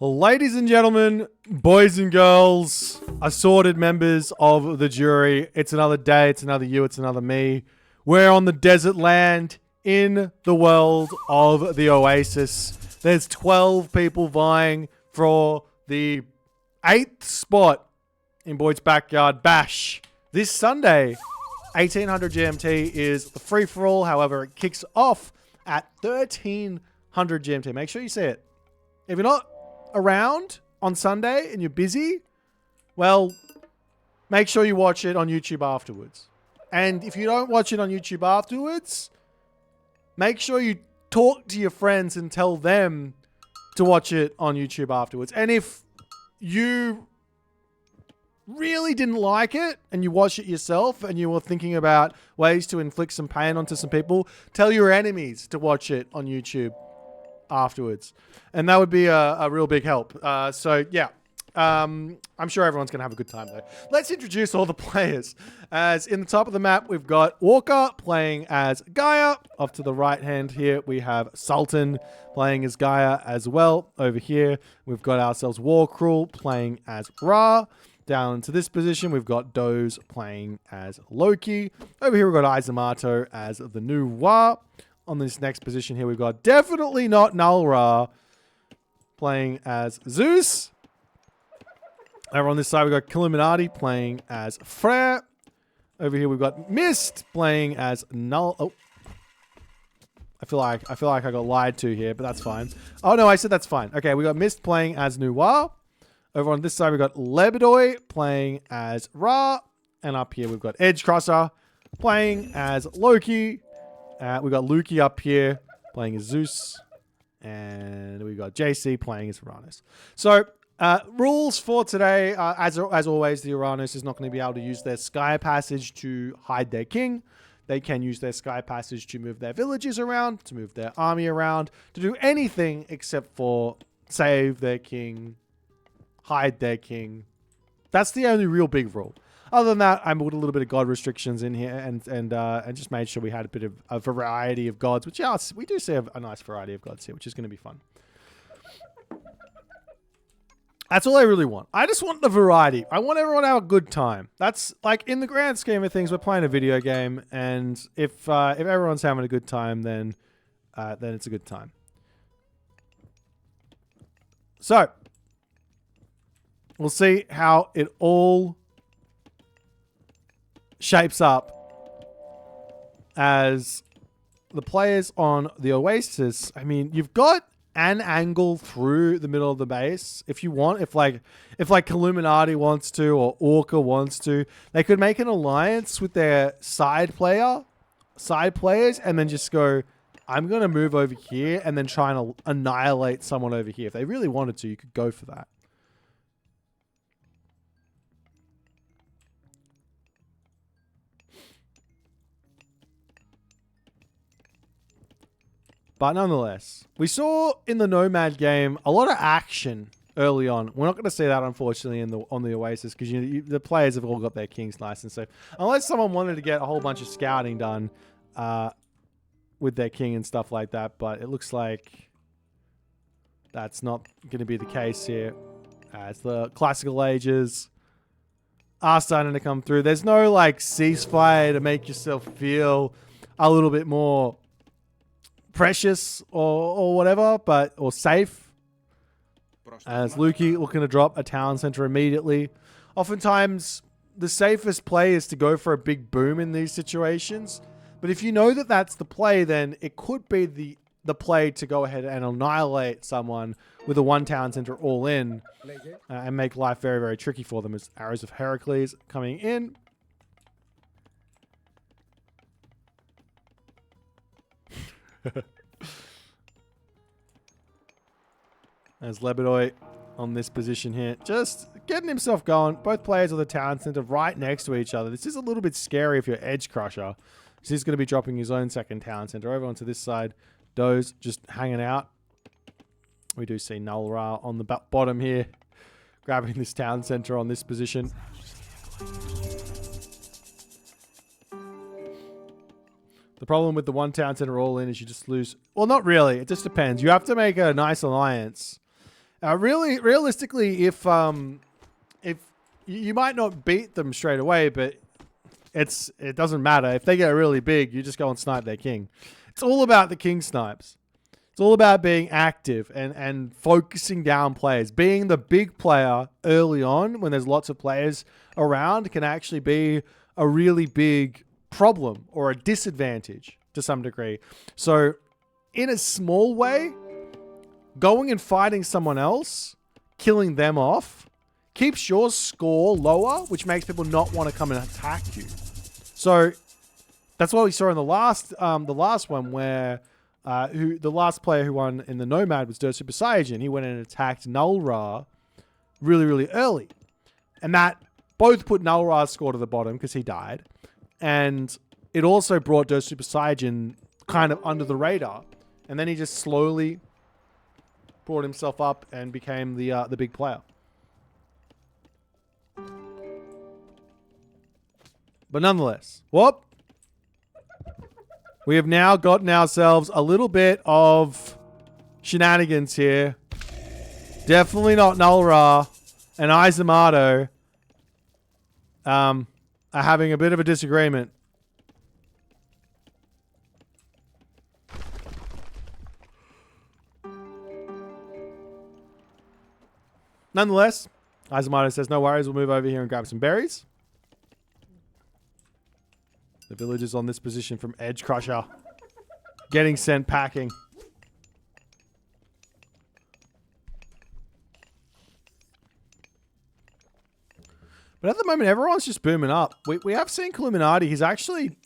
Ladies and gentlemen, boys and girls, assorted members of the jury, it's another day, it's another you, it's another me. We're on the desert land in the world of the Oasis. There's 12 people vying for the 8th spot in Boit's Backyard Bash. This Sunday, 1800 GMT is the free-for-all. However, it kicks off at 1300 GMT. Make sure you see it. If you're not around on Sunday and you're busy, well, make sure you watch it on YouTube afterwards. And if you don't watch it on YouTube afterwards, make sure you talk to your friends and tell them to watch it on YouTube afterwards. And if you really didn't like it and you watched it yourself and you were thinking about ways to inflict some pain onto some people, tell your enemies to watch it on YouTube afterwards, and that would be a real big help. I'm sure everyone's gonna have a good time though. Let's introduce all the players. As in the top of the map, we've got Walker playing as Gaia. Off to the right hand here, we have Sultan playing as Gaia as well. Over here, we've got ourselves Warcruel playing as Ra. Down to this position, we've got Doze playing as Loki. Over here, we've got Izumato as the new Wa. On this next position here, we've got definitely not Nulra playing as Zeus. Over on this side, we've got Killuminati playing as Frere. Over here, we've got Mist playing as Null. Oh, I feel like I got lied to here, but that's fine. Oh no, I said that's fine. Okay, we got Mist playing as Noir. Over on this side, we've got Lebedoy playing as Ra, and up here we've got Edgecrosser playing as Loki. We got Lukey up here playing as Zeus. And we got JC playing as Uranus. So, rules for today. As always, the Uranus is not going to be able to use their Sky Passage to hide their king. They can use their Sky Passage to move their villages around, to move their army around, to do anything except for save their king, hide their king. That's the only real big rule. Other than that, I put a little bit of god restrictions in here and just made sure we had a bit of a variety of gods, which we do see a nice variety of gods here, which is going to be fun. That's all I really want. I just want the variety. I want everyone to have a good time. That's like in the grand scheme of things, we're playing a video game, and if everyone's having a good time, then it's a good time. So we'll see how it all shapes up as the players on the Oasis. I mean, you've got an angle through the middle of the base if you want. If like Illuminati wants to or Orca wants to, they could make an alliance with their side players and then just go, I'm going to move over here and then try and annihilate someone over here. If they really wanted to, you could go for that. But nonetheless, we saw in the Nomad game a lot of action early on. We're not going to see that, unfortunately, on the Oasis because the players have all got their kings nice and safe. Unless someone wanted to get a whole bunch of scouting done with their king and stuff like that. But it looks like that's not going to be the case here, as the classical ages are starting to come through. There's no like ceasefire to make yourself feel a little bit more precious or whatever, or safe. As Lukey looking to drop a town center immediately. Oftentimes, the safest play is to go for a big boom in these situations. But if you know that that's the play, then it could be the play to go ahead and annihilate someone with a one town center all in and make life very, very tricky for them. As Arrows of Heracles coming in. As Lebedoy on this position here, just getting himself going. Both players of the town center right next to each other. This is a little bit scary if you're Edge Crusher. He's going to be dropping his own second town center over onto this side. Doze just hanging out. We do see Nulra on the bottom here, grabbing this town center on this position. The problem with the one town center all in is you just lose. Well, not really. It just depends. You have to make a nice alliance. Really, realistically, if you might not beat them straight away, but it doesn't matter. If they get really big, you just go and snipe their king. It's all about the king snipes. It's all about being active and focusing down players. Being the big player early on when there's lots of players around can actually be a really big problem or a disadvantage to some degree. So in a small way, going and fighting someone else, killing them off, keeps your score lower, which makes people not want to come and attack you. So that's what we saw in the last one where the last player who won in the Nomad was Der Super Saiyan. He went and attacked Null Ra really, really early. And that both put Null Ra's score to the bottom because he died. And it also brought Der Super Saiyan kind of under the radar. And then he just slowly brought himself up and became the big player. But nonetheless, whoop. We have now gotten ourselves a little bit of shenanigans here. Definitely not Null Ra and Izumato are having a bit of a disagreement. Nonetheless, Izumato says, no worries, we'll move over here and grab some berries. The villagers on this position from Edge Crusher getting sent packing. But at the moment, everyone's just booming up. We have seen Illuminati. He's actually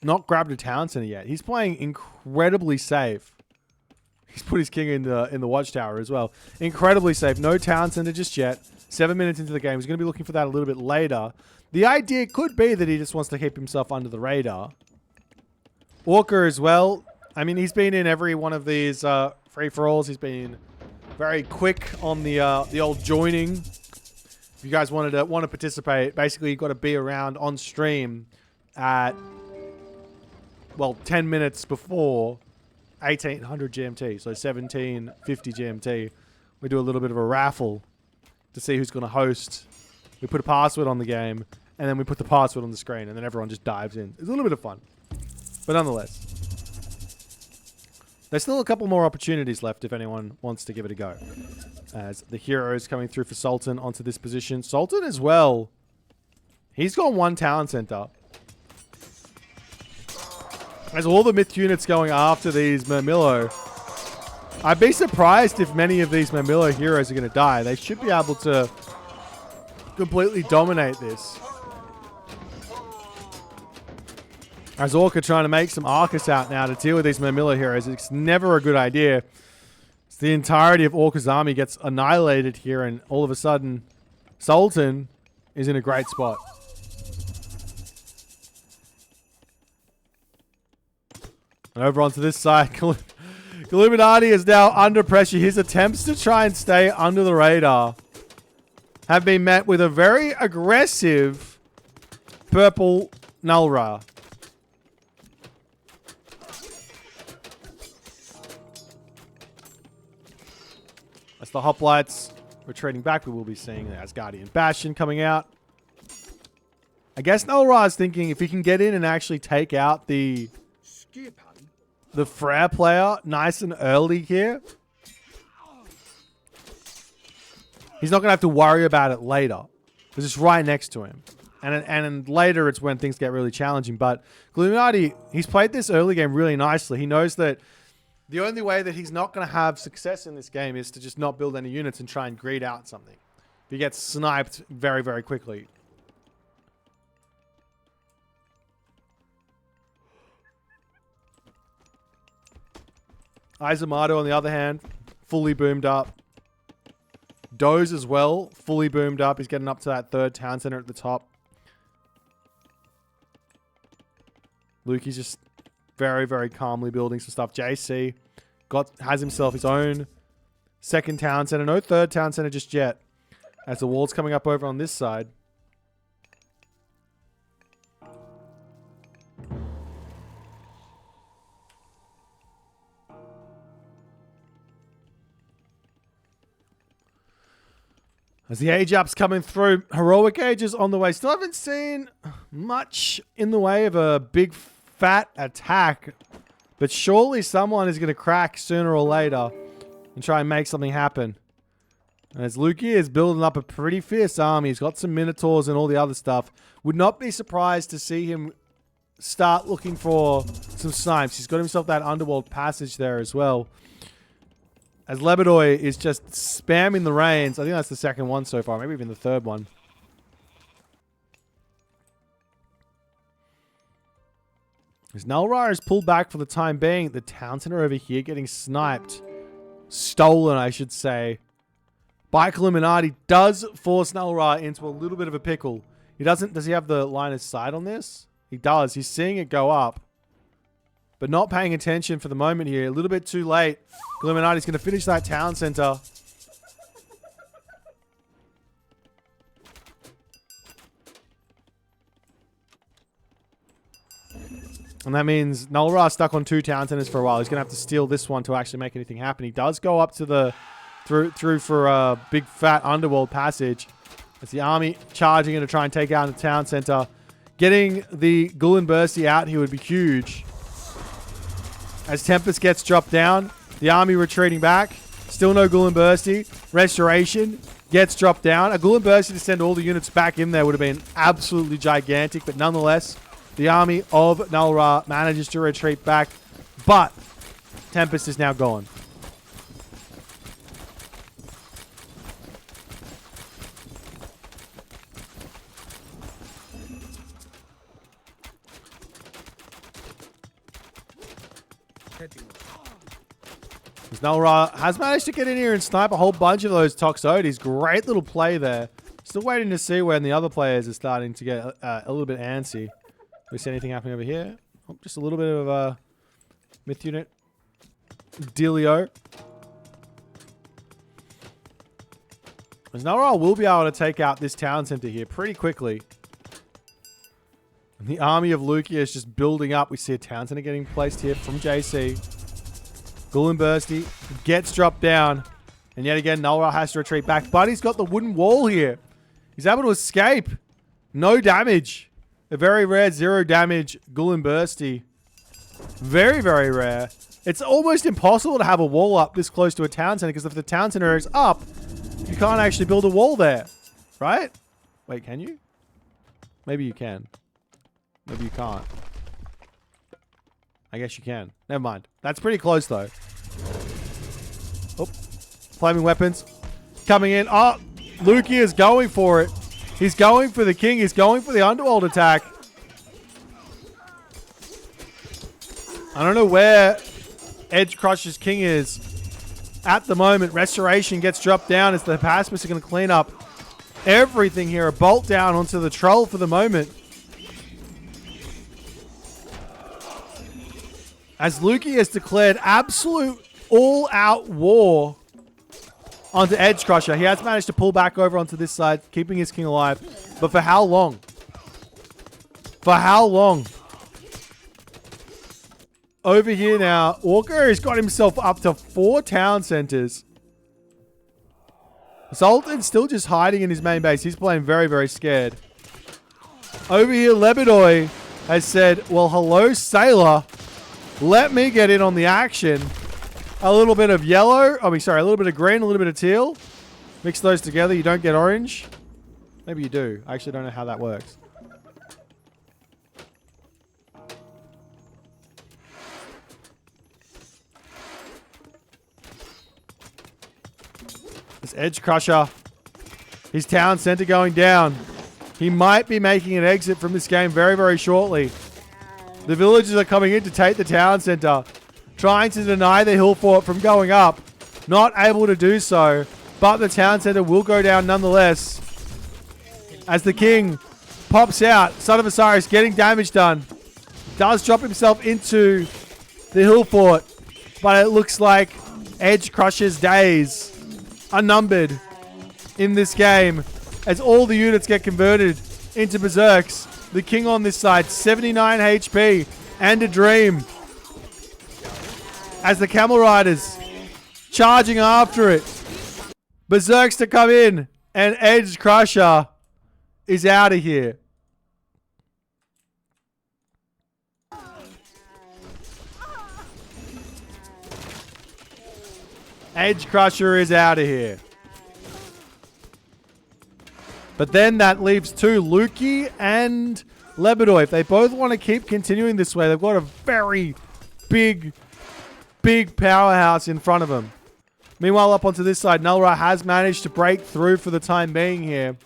not grabbed a town center yet. He's playing incredibly safe. He's put his king in the watchtower as well. Incredibly safe. No town center just yet. 7 minutes into the game. He's going to be looking for that a little bit later. The idea could be that he just wants to keep himself under the radar. Orca as well. I mean, he's been in every one of these free-for-alls. He's been very quick on the old joining. If you guys want to participate, basically you've got to be around on stream at, well, 10 minutes before 1800 GMT. So 1750 GMT. We do a little bit of a raffle to see who's going to host. We put a password on the game, and then we put the password on the screen, and then everyone just dives in. It's a little bit of fun. But nonetheless, there's still a couple more opportunities left if anyone wants to give it a go. As the hero is coming through for Sultan onto this position. Sultan as well. He's got one town center. There's all the myth units going after these Murmillo. I'd be surprised if many of these Murmillo heroes are going to die. They should be able to completely dominate this. As Orca trying to make some Arcus out now to deal with these Murmillo heroes. It's never a good idea. It's the entirety of Orca's army gets annihilated here, and all of a sudden, Sultan is in a great spot. And over onto this side, Illuminati is now under pressure. His attempts to try and stay under the radar have been met with a very aggressive purple Null Ra. As the hoplites retreating back, we will be seeing the Asgardian Bastion coming out. I guess Null Ra is thinking if he can get in and actually take out the Frere player nice and early here, he's not going to have to worry about it later. Because it's right next to him. And later it's when things get really challenging. But Illuminati, he's played this early game really nicely. He knows that the only way that he's not going to have success in this game is to just not build any units and try and greed out something. He gets sniped very, very quickly. Izumato, on the other hand, fully boomed up. Doze as well, fully boomed up. He's getting up to that third town center at the top. Lukey's just very, very calmly building some stuff. JC has himself his own second town center. No third town center just yet. As the wall's coming up over on this side. As the age up's coming through, heroic age is on the way. Still haven't seen much in the way of a big fat attack. But surely someone is going to crack sooner or later and try and make something happen. And as Luki is building up a pretty fierce army, he's got some Minotaurs and all the other stuff. Would not be surprised to see him start looking for some snipes. He's got himself that underworld passage there as well. As Lebedoi is just spamming the reins. I think that's the second one so far. Maybe even the third one. As Nulra is pulled back for the time being, the Townsend are over here getting sniped. Stolen, I should say. Bike Illuminati does force Nulra into a little bit of a pickle. He doesn't... Does he have the line of sight on this? He does. He's seeing it go up. But not paying attention for the moment here. A little bit too late. Illuminati's going to finish that town center. And that means Nulra stuck on 2 town centers for a while. He's going to have to steal this one to actually make anything happen. He does go up to the... Through for a big fat underworld passage. As the army charging in to try and take out the town center. Getting the Gullen Bursty out here would be huge. As Tempest gets dropped down, the army retreating back. Still no Gullen Bursty. Restoration gets dropped down. A Gullen Bursty to send all the units back in there would have been absolutely gigantic. But nonetheless, the army of Nulra manages to retreat back. But Tempest is now gone. Nulra has managed to get in here and snipe a whole bunch of those Toxotes. Great little play there. Still waiting to see when the other players are starting to get a little bit antsy. Do we see anything happening over here? Oh, just a little bit of a myth unit. Dealio. As Nulra will be able to take out this town center here pretty quickly. And the army of Lukia is just building up. We see a town center getting placed here from JC. Gullen Bursty gets dropped down. And yet again, Nulra has to retreat back. But he's got the wooden wall here. He's able to escape. No damage. A very rare 0 damage Gullen Bursty. Very, very rare. It's almost impossible to have a wall up this close to a town center. Because if the town center is up, you can't actually build a wall there. Right? Wait, can you? Maybe you can. Maybe you can't. I guess you can. Never mind. That's pretty close, though. Oh. Flaming weapons. Coming in. Oh, Luki is going for it. He's going for the king. He's going for the underworld attack. I don't know where Edge Crusher's king is at the moment. Restoration gets dropped down as the pacifists are going to clean up everything here. A bolt down onto the troll for the moment. As Luki has declared absolute all-out war onto Edge Crusher. He has managed to pull back over onto this side, keeping his king alive. But for how long? For how long? Over here now, Orca has got himself up to 4 town centers. Zoltan's still just hiding in his main base. He's playing very, very scared. Over here, Lebedoi has said, well, hello, Sailor. Let me get in on the action. A little bit of yellow. I mean, sorry, a little bit of green, a little bit of teal. Mix those together. You don't get orange. Maybe you do. I actually don't know how that works. This Edge Crusher. His town center going down. He might be making an exit from this game very, very shortly. The villagers are coming in to take the town center. Trying to deny the hill fort from going up. Not able to do so. But the town center will go down nonetheless. As the king pops out. Son of Osiris getting damage done. Does drop himself into the hill fort. But it looks like Edge Crusher's days are numbered in this game. As all the units get converted into berserks. The king on this side, 79 HP and a dream. As the camel riders charging after it. Berserks to come in And Edge Crusher is out of here. Edge Crusher is out of here. But then that leaves two, Lukey and Lebedoy. If they both want to keep continuing this way, they've got a very big powerhouse in front of them. Meanwhile, up onto this side, Null Ra has managed to break through for the time being here.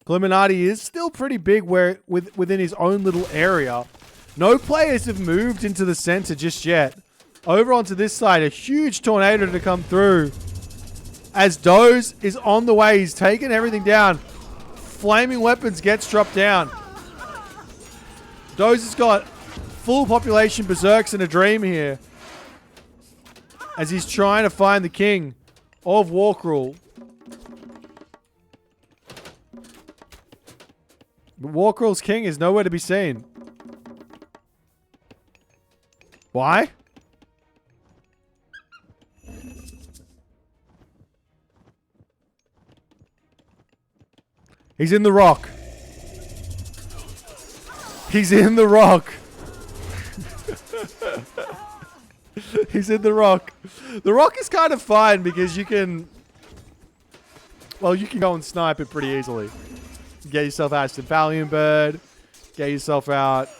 Illuminati is still pretty big within his own little area. No players have moved into the center just yet. Over onto this side, a huge tornado to come through. As Doze is on the way, he's taking everything down. Flaming weapons gets dropped down. Doze has got full population berserks in a dream here. As he's trying to find the king of Walkrule. But Walkrule's king is nowhere to be seen. Why? He's in the rock. He's in the rock. He's in the rock. The rock is kind of fine because you can... Well, you can go and snipe it pretty easily. Get yourself out a Valiant Bird. Get yourself out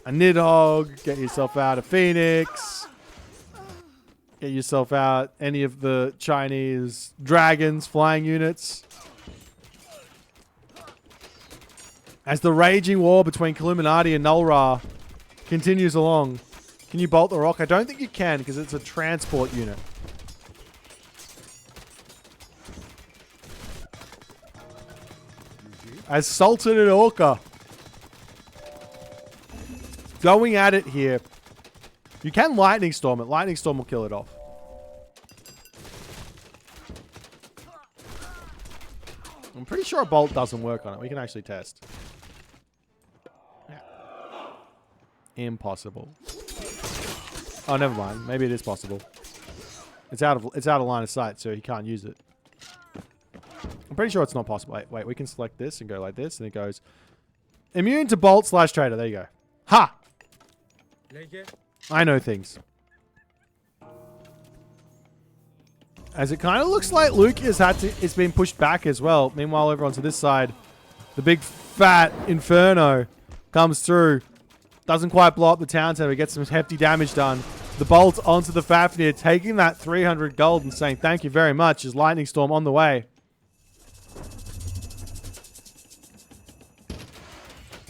a Nidhogg. Get yourself out a Phoenix. Get yourself out any of the Chinese dragons, flying units. As the raging war between Illuminati and Null Ra continues along. Can you bolt the rock? I don't think you can because it's a transport unit. As Sultan and Orca going at it here. You can Lightning Storm it. Lightning Storm will kill it off. I'm pretty sure a bolt doesn't work on it. We can actually test. Yeah. Impossible. Oh, never mind. Maybe it is possible. It's out of line of sight, so he can't use it. I'm pretty sure it's not possible. Wait, we can select this and go like this, and it goes immune to bolt / trader. There you go. Ha! I know things. As it kind of looks like Luke it's been pushed back as well. Meanwhile, over onto this side, the big fat Inferno comes through. Doesn't quite blow up the town center. He gets some hefty damage done. The bolt onto the Fafnir, taking that 300 gold and saying thank you very much as Lightning Storm on the way.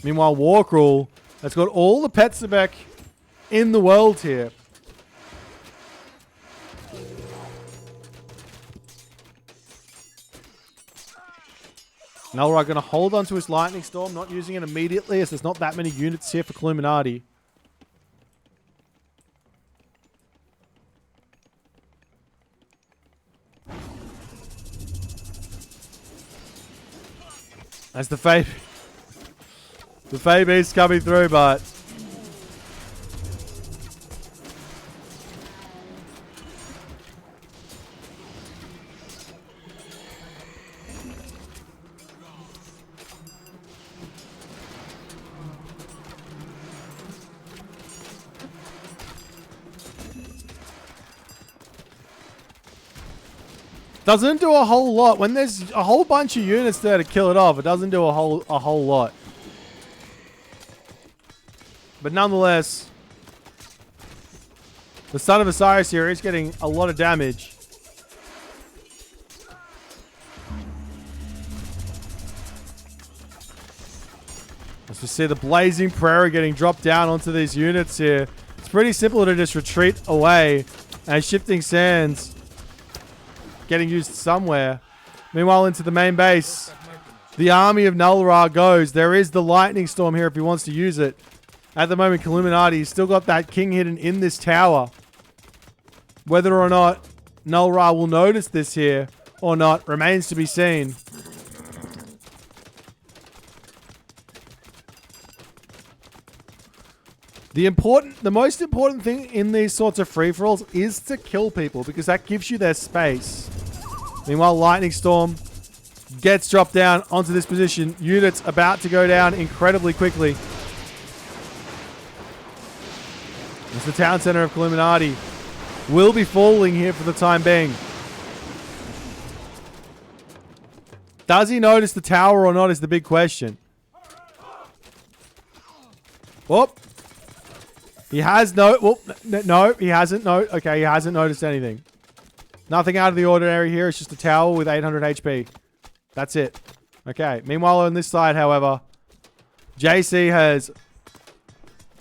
Meanwhile, Walkrule has got all the Petzebek in the world here. Null Ra going to hold on to his Lightning Storm, not using it immediately as there's not that many units here for Illuminati. As the Fae Beast coming through, but doesn't do a whole lot. When there's a whole bunch of units there to kill it off, it doesn't do a whole lot. But nonetheless, the Son of Osiris here is getting a lot of damage. As we see the Blazing Prairie getting dropped down onto these units here. It's pretty simple to just retreat away. And Shifting Sands getting used somewhere. Meanwhile, into the main base, the army of Null Ra goes. There is the Lightning Storm here if he wants to use it. At the moment, Illuminati's still got that king hidden in this tower. Whether or not Null Ra will notice this here or not remains to be seen. The most important thing in these sorts of free-for-alls is to kill people because that gives you their space. Meanwhile, Lightning Storm gets dropped down onto this position. Units about to go down incredibly quickly. As the town center of Illuminati will be falling here for the time being. Does he notice the tower or not is the big question. Whoop. He has no... Whoop. No, he hasn't. No. Okay, he hasn't noticed anything. Nothing out of the ordinary here. It's just a tower with 800 HP. That's it. Okay. Meanwhile, on this side, however, JC has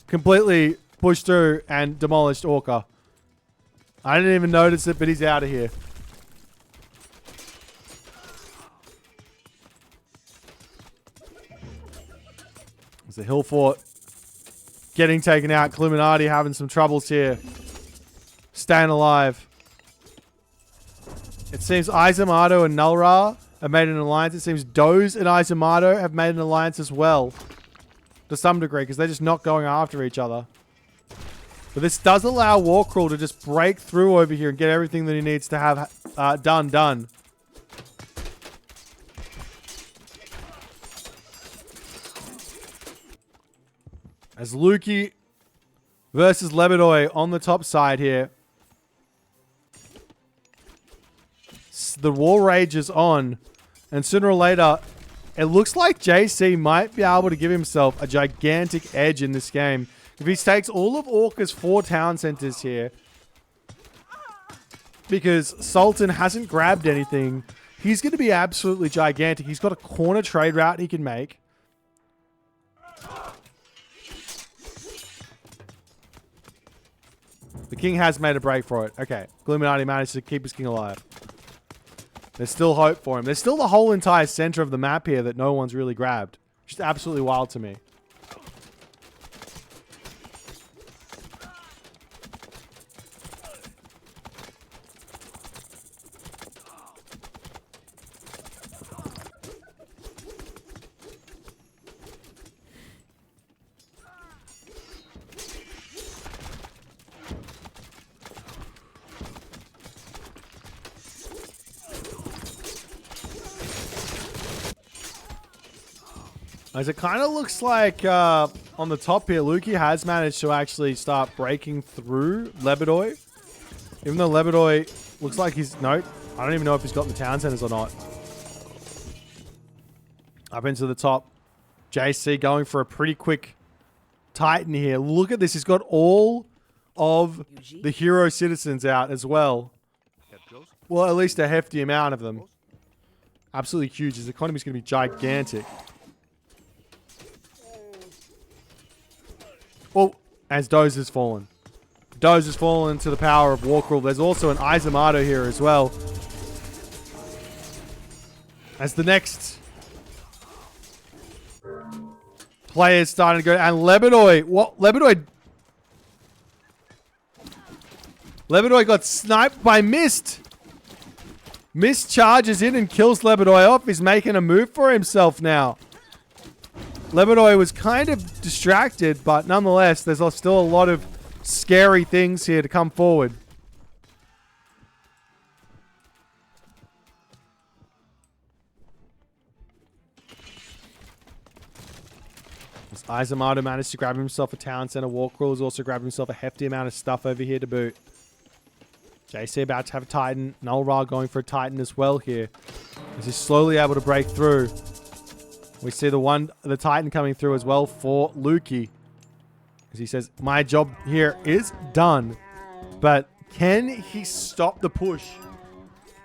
completely pushed through and demolished Orca. I didn't even notice it, but he's out of here. There's a hill fort getting taken out. Illuminati having some troubles here. Staying alive. It seems Izamato and Nulra have made an alliance. It seems Doze and Izamato have made an alliance as well. To some degree, because they're just not going after each other. But this does allow Warcrawl to just break through over here and get everything that he needs to have done. As Lukey versus Lebedoy on the top side here. The war rage is on. And sooner or later, it looks like JC might be able to give himself a gigantic edge in this game. If he takes all of Orca's 4 town centers here. Because Sultan hasn't grabbed anything. He's going to be absolutely gigantic. He's got a corner trade route he can make. The king has made a break for it. Okay. Illuminati managed to keep his king alive. There's still hope for him. There's still the whole entire center of the map here that no one's really grabbed. Just absolutely wild to me. As it kind of looks like on the top here, Lukey has managed to actually start breaking through Lebedoy. Even though Lebedoy looks like he's... Nope. I don't even know if he's got the town centers or not. Up into the top. JC going for a pretty quick Titan here. Look at this. He's got all of the hero citizens out as well. Well, at least a hefty amount of them. Absolutely huge. His economy is going to be gigantic. Oh, as Doze has fallen. Doze has fallen to the power of Warcrawl. There's also an Izamato here as well. As the next players starting to go. And Lebedoy. What? Lebedoy got sniped by Mist. Mist charges in and kills Lebedoy off. He's making a move for himself now. Lebedoy was kind of distracted, but nonetheless, there's still a lot of scary things here to come forward. As Izamato managed to grab himself a town center, Warcrawl has also grabbed himself a hefty amount of stuff over here to boot. JC about to have a Titan. Nulra going for a Titan as well here. As he's slowly able to break through. We see the Titan coming through as well for Lukey. As he says, my job here is done. But can he stop the push?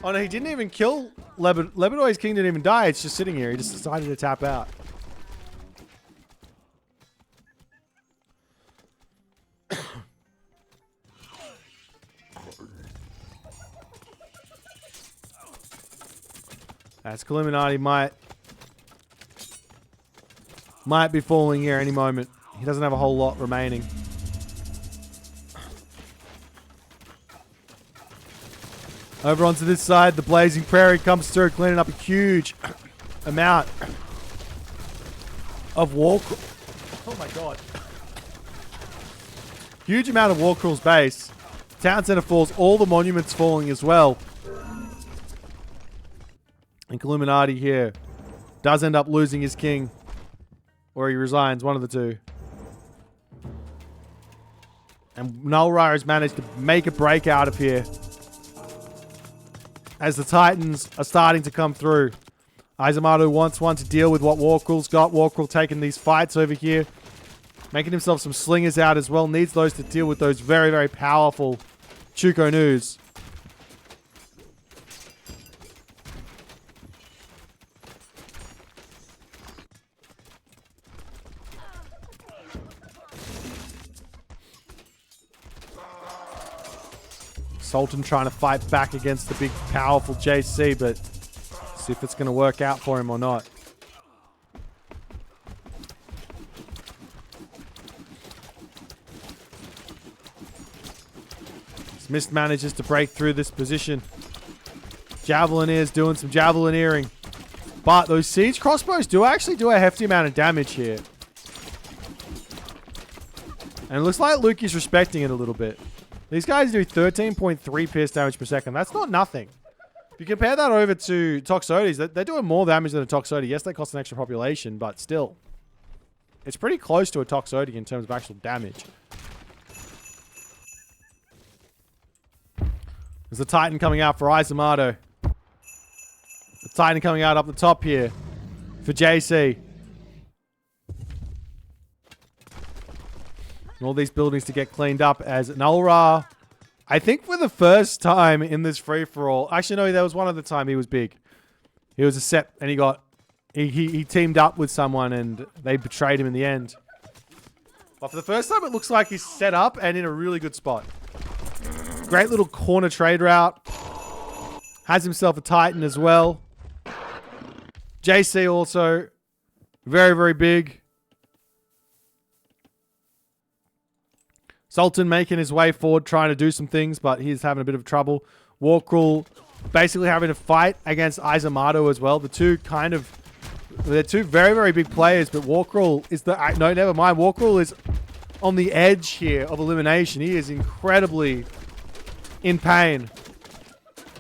Oh no, he didn't even kill Lebedoy's king didn't even die. It's just sitting here. He just decided to tap out. As Illuminati might be falling here any moment. He doesn't have a whole lot remaining. Over onto this side, the Blazing Prairie comes through, cleaning up a huge amount of Warcrawl. Oh my god. Huge amount of Warcrawl's base. Town center falls, all the monuments falling as well. And Illuminati here does end up losing his king. Or he resigns, one of the two. And Nullra has managed to make a break out of here. As the Titans are starting to come through. Izamato wants one to deal with what Warkrul's got. Warkrul taking these fights over here. Making himself some slingers out as well. Needs those to deal with those very, very powerful Chuko Nus. Sultan trying to fight back against the big, powerful JC, but see if it's going to work out for him or not. Smith manages to break through this position. Javelineers doing some javelineering. But those siege crossbows do actually do a hefty amount of damage here. And it looks like Lukey's respecting it a little bit. These guys do 13.3 pierce damage per second. That's not nothing. If you compare that over to Toxotes, they're doing more damage than a Toxotes. Yes, they cost an extra population, but still. It's pretty close to a Toxotes in terms of actual damage. There's a Titan coming out for Izamato. The Titan coming out up the top here for JC. And all these buildings to get cleaned up as Nullra, I think for the first time in this free-for-all. Actually, no, there was one other time he was big. He was a Sept, and he teamed up with someone, and they betrayed him in the end. But for the first time, it looks like he's set up and in a really good spot. Great little corner trade route. Has himself a Titan as well. JC also very, very big. Sultan making his way forward, trying to do some things, but he's having a bit of trouble. Warkrul basically having to fight against Izamato as well. They're two very, very big players, but Warkrul is no, never mind. Warkrul is on the edge here of elimination. He is incredibly in pain.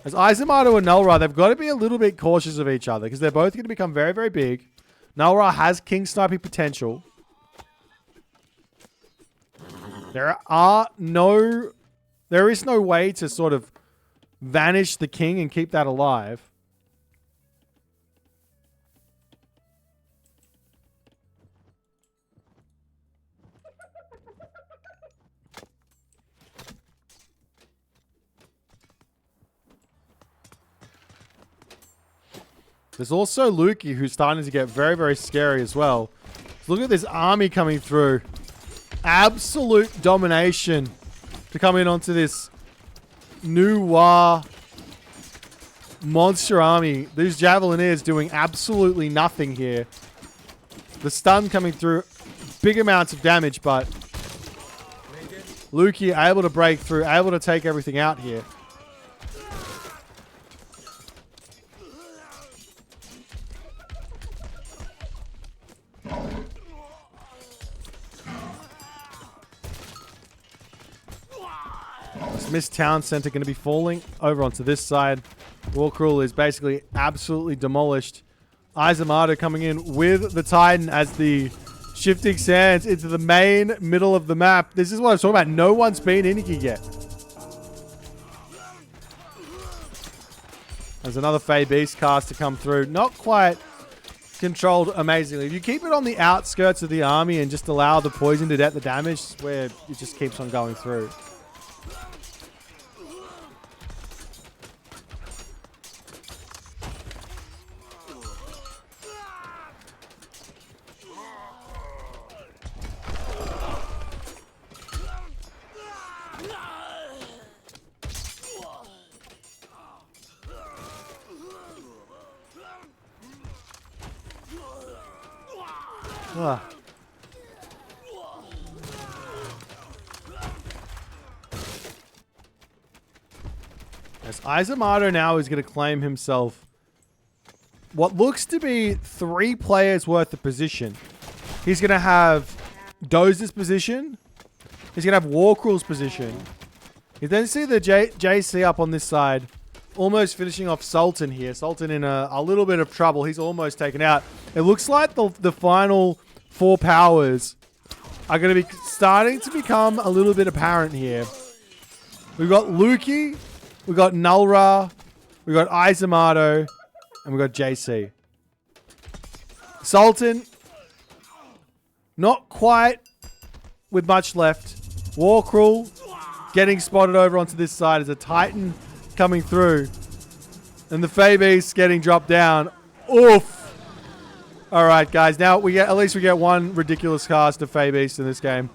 As Izamato and Nullra, they've got to be a little bit cautious of each other because they're both going to become very, very big. Nullra has king sniping potential. There is no way to sort of vanish the king and keep that alive. There's also Lukey, who's starting to get very, very scary as well. So look at this army coming through. Absolute domination to come in onto this new monster army. These Javelineers doing absolutely nothing here. The stun coming through, big amounts of damage, but Lukey able to break through, able to take everything out here. Smith's Town Center going to be falling over onto this side. Warkrul is basically absolutely demolished. Izamato coming in with the Titan as the shifting sands into the main middle of the map. This is what I was talking about. No one's been in here yet. There's another Fey Beast cast to come through. Not quite controlled amazingly. If you keep it on the outskirts of the army and just allow the poison to get the damage, it's where it just keeps on going through. As Izamato now is going to claim himself what looks to be 3 players worth of position. He's going to have Dozer's position. He's going to have Warkrul's position. You then see the JC up on this side. almost finishing off Sultan here. Sultan in a little bit of trouble. He's almost taken out. It looks like the final 4 powers are going to be starting to become a little bit apparent here. We've got Luki, we've got Nulra, we've got Izamato, and we've got JC. Sultan, not quite with much left. Warcrawl getting spotted over onto this side as a Titan coming through. And the Fae Beast getting dropped down. Oof. All right, guys. Now at least we get one ridiculous cast of Fae Beast in this game.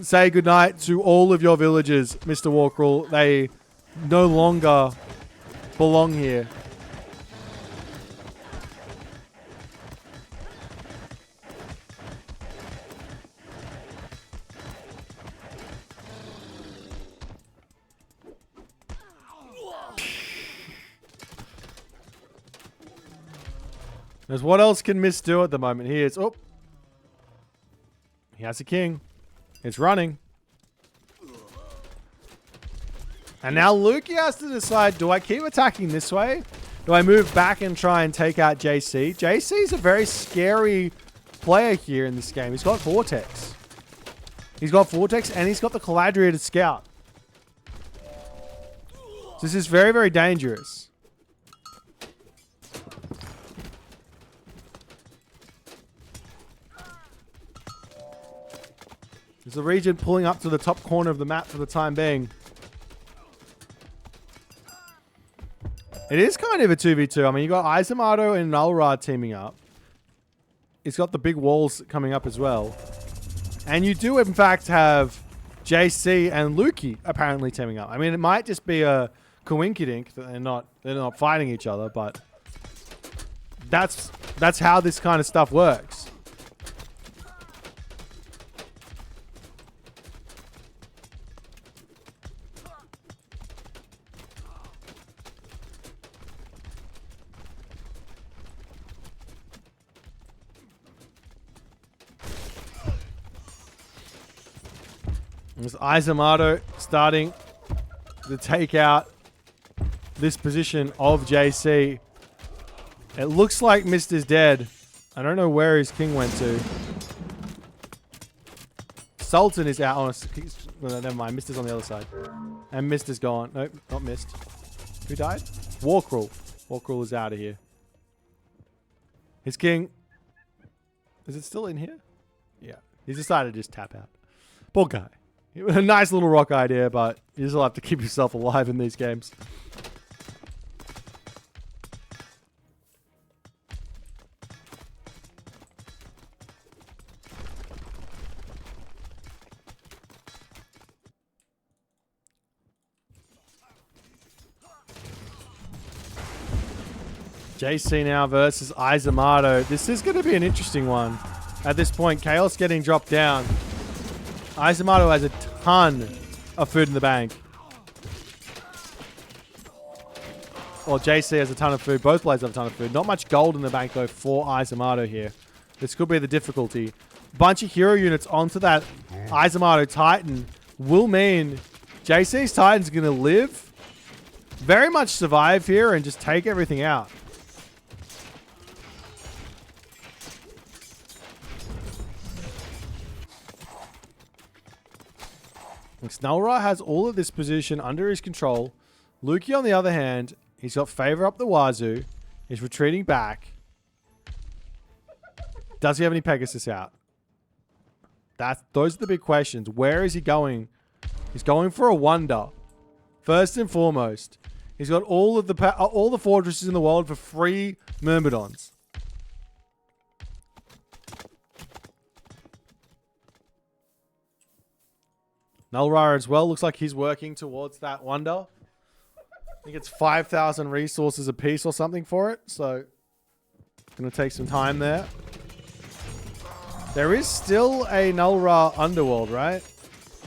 Say goodnight to all of your villagers, Mr. Warcrawl. They no longer belong here. Because what else can Mist do at the moment? He is... Oh. He has a king. It's running. And now Luki has to decide, do I keep attacking this way? Do I move back and try and take out JC? JC's a very scary player here in this game. He's got Vortex. He's got Vortex and he's got the Caladriated Scout. So this is very, very dangerous. There's the region pulling up to the top corner of the map for the time being. It is kind of a 2v2. I mean, you got Izamato and Nulra teaming up. It's got the big walls coming up as well. And you do, in fact, have JC and Luki apparently teaming up. I mean, it might just be a coinkydink that they're not fighting each other, but that's how this kind of stuff works. There's Izamato starting to take out this position of JC. It looks like Mist is dead. I don't know where his king went to. Sultan is out on well, never mind. Mist is on the other side. And Mist is gone. Nope, not Mist. Who died? Warcrawl. Warcrawl is out of here. His king... Is it still in here? Yeah. He's decided to just tap out. Poor guy. A nice little rock idea, but you still have to keep yourself alive in these games. JC now versus Izamato. This is going to be an interesting one. At this point, Chaos getting dropped down. Izamato has a ton of food in the bank. Well, JC has a ton of food. Both players have a ton of food. Not much gold in the bank, though, for Izamato here. This could be the difficulty. Bunch of hero units onto that Izamato Titan will mean JC's Titan's going to live, very much survive here, and just take everything out. Nulra has all of this position under his control. Luki, on the other hand, he's got favor up the wazoo. He's retreating back. Does he have any Pegasus out? Those are the big questions. Where is he going? He's going for a wonder. First and foremost, he's got all the fortresses in the world for free Myrmidons. Nulra as well. Looks like he's working towards that wonder. I think it's 5,000 resources a piece or something for it. So, going to take some time there. There is still a Nulra underworld, right?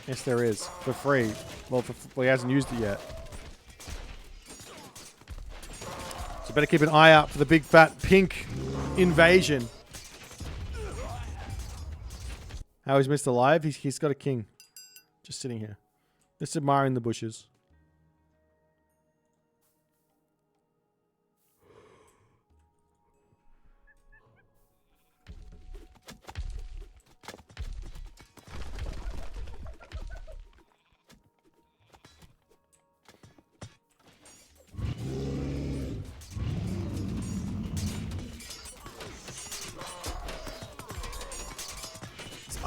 Yes, there is. For free. Well, he hasn't used it yet. So better keep an eye out for the big fat pink invasion. How is Mr. Alive? He's got a king. Just sitting here. Just admiring the bushes.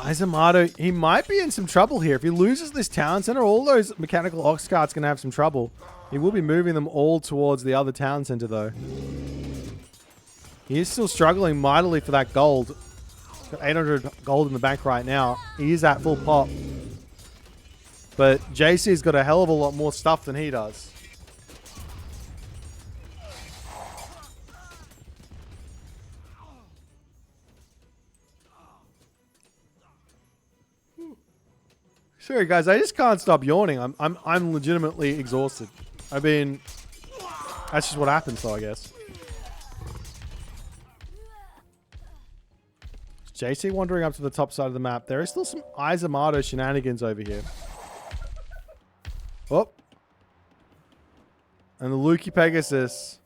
Izamato, he might be in some trouble here. If he loses this town center, all those mechanical ox carts going to have some trouble. He will be moving them all towards the other town center, though. He is still struggling mightily for that gold. Got 800 gold in the bank right now. He is at full pop. But JC's got a hell of a lot more stuff than he does. Sorry guys, I just can't stop yawning. I'm legitimately exhausted. I mean, that's just what happens, so I guess. JC wandering up to the top side of the map. There is still some Izamato shenanigans over here. Oh. And the Lukey Pegasus.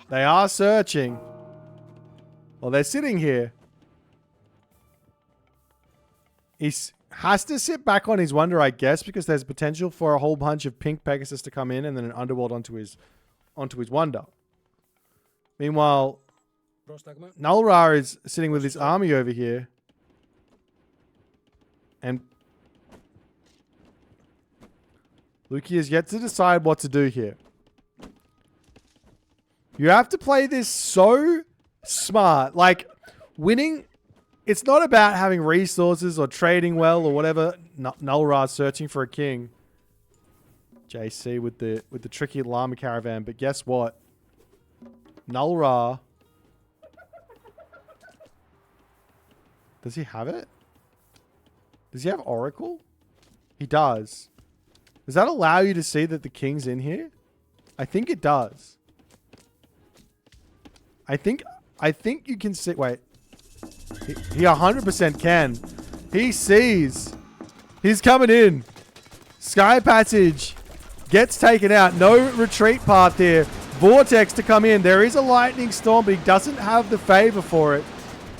They are searching. Well, they're sitting here. He has to sit back on his Wonder, I guess, because there's potential for a whole bunch of pink Pegasus to come in and then an Underworld onto his Wonder. Meanwhile, Nulra is sitting with his army over here. And Lukey has yet to decide what to do here. You have to play this so smart. Like, winning... It's not about having resources or trading well or whatever. Nulra searching for a king. JC with the tricky llama caravan. But guess what? Nulra. Does he have it? Does he have Oracle? He does. Does that allow you to see that the king's in here? I think it does. I think you can see... Wait. He 100% can. He sees. He's coming in. Sky Passage gets taken out. No retreat path here. Vortex to come in. There is a lightning storm, but he doesn't have the favor for it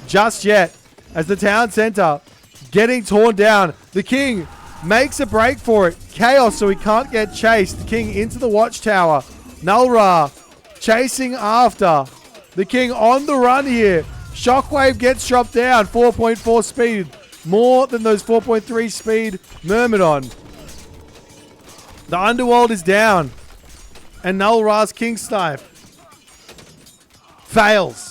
just yet. As the town center getting torn down. The king makes a break for it. Chaos, so he can't get chased. The king into the watchtower. Nulra chasing after. The king on the run here. Shockwave gets dropped down. 4.4 speed. More than those 4.3 speed Myrmidon. The Underworld is down. And Nulra's King Snipe fails.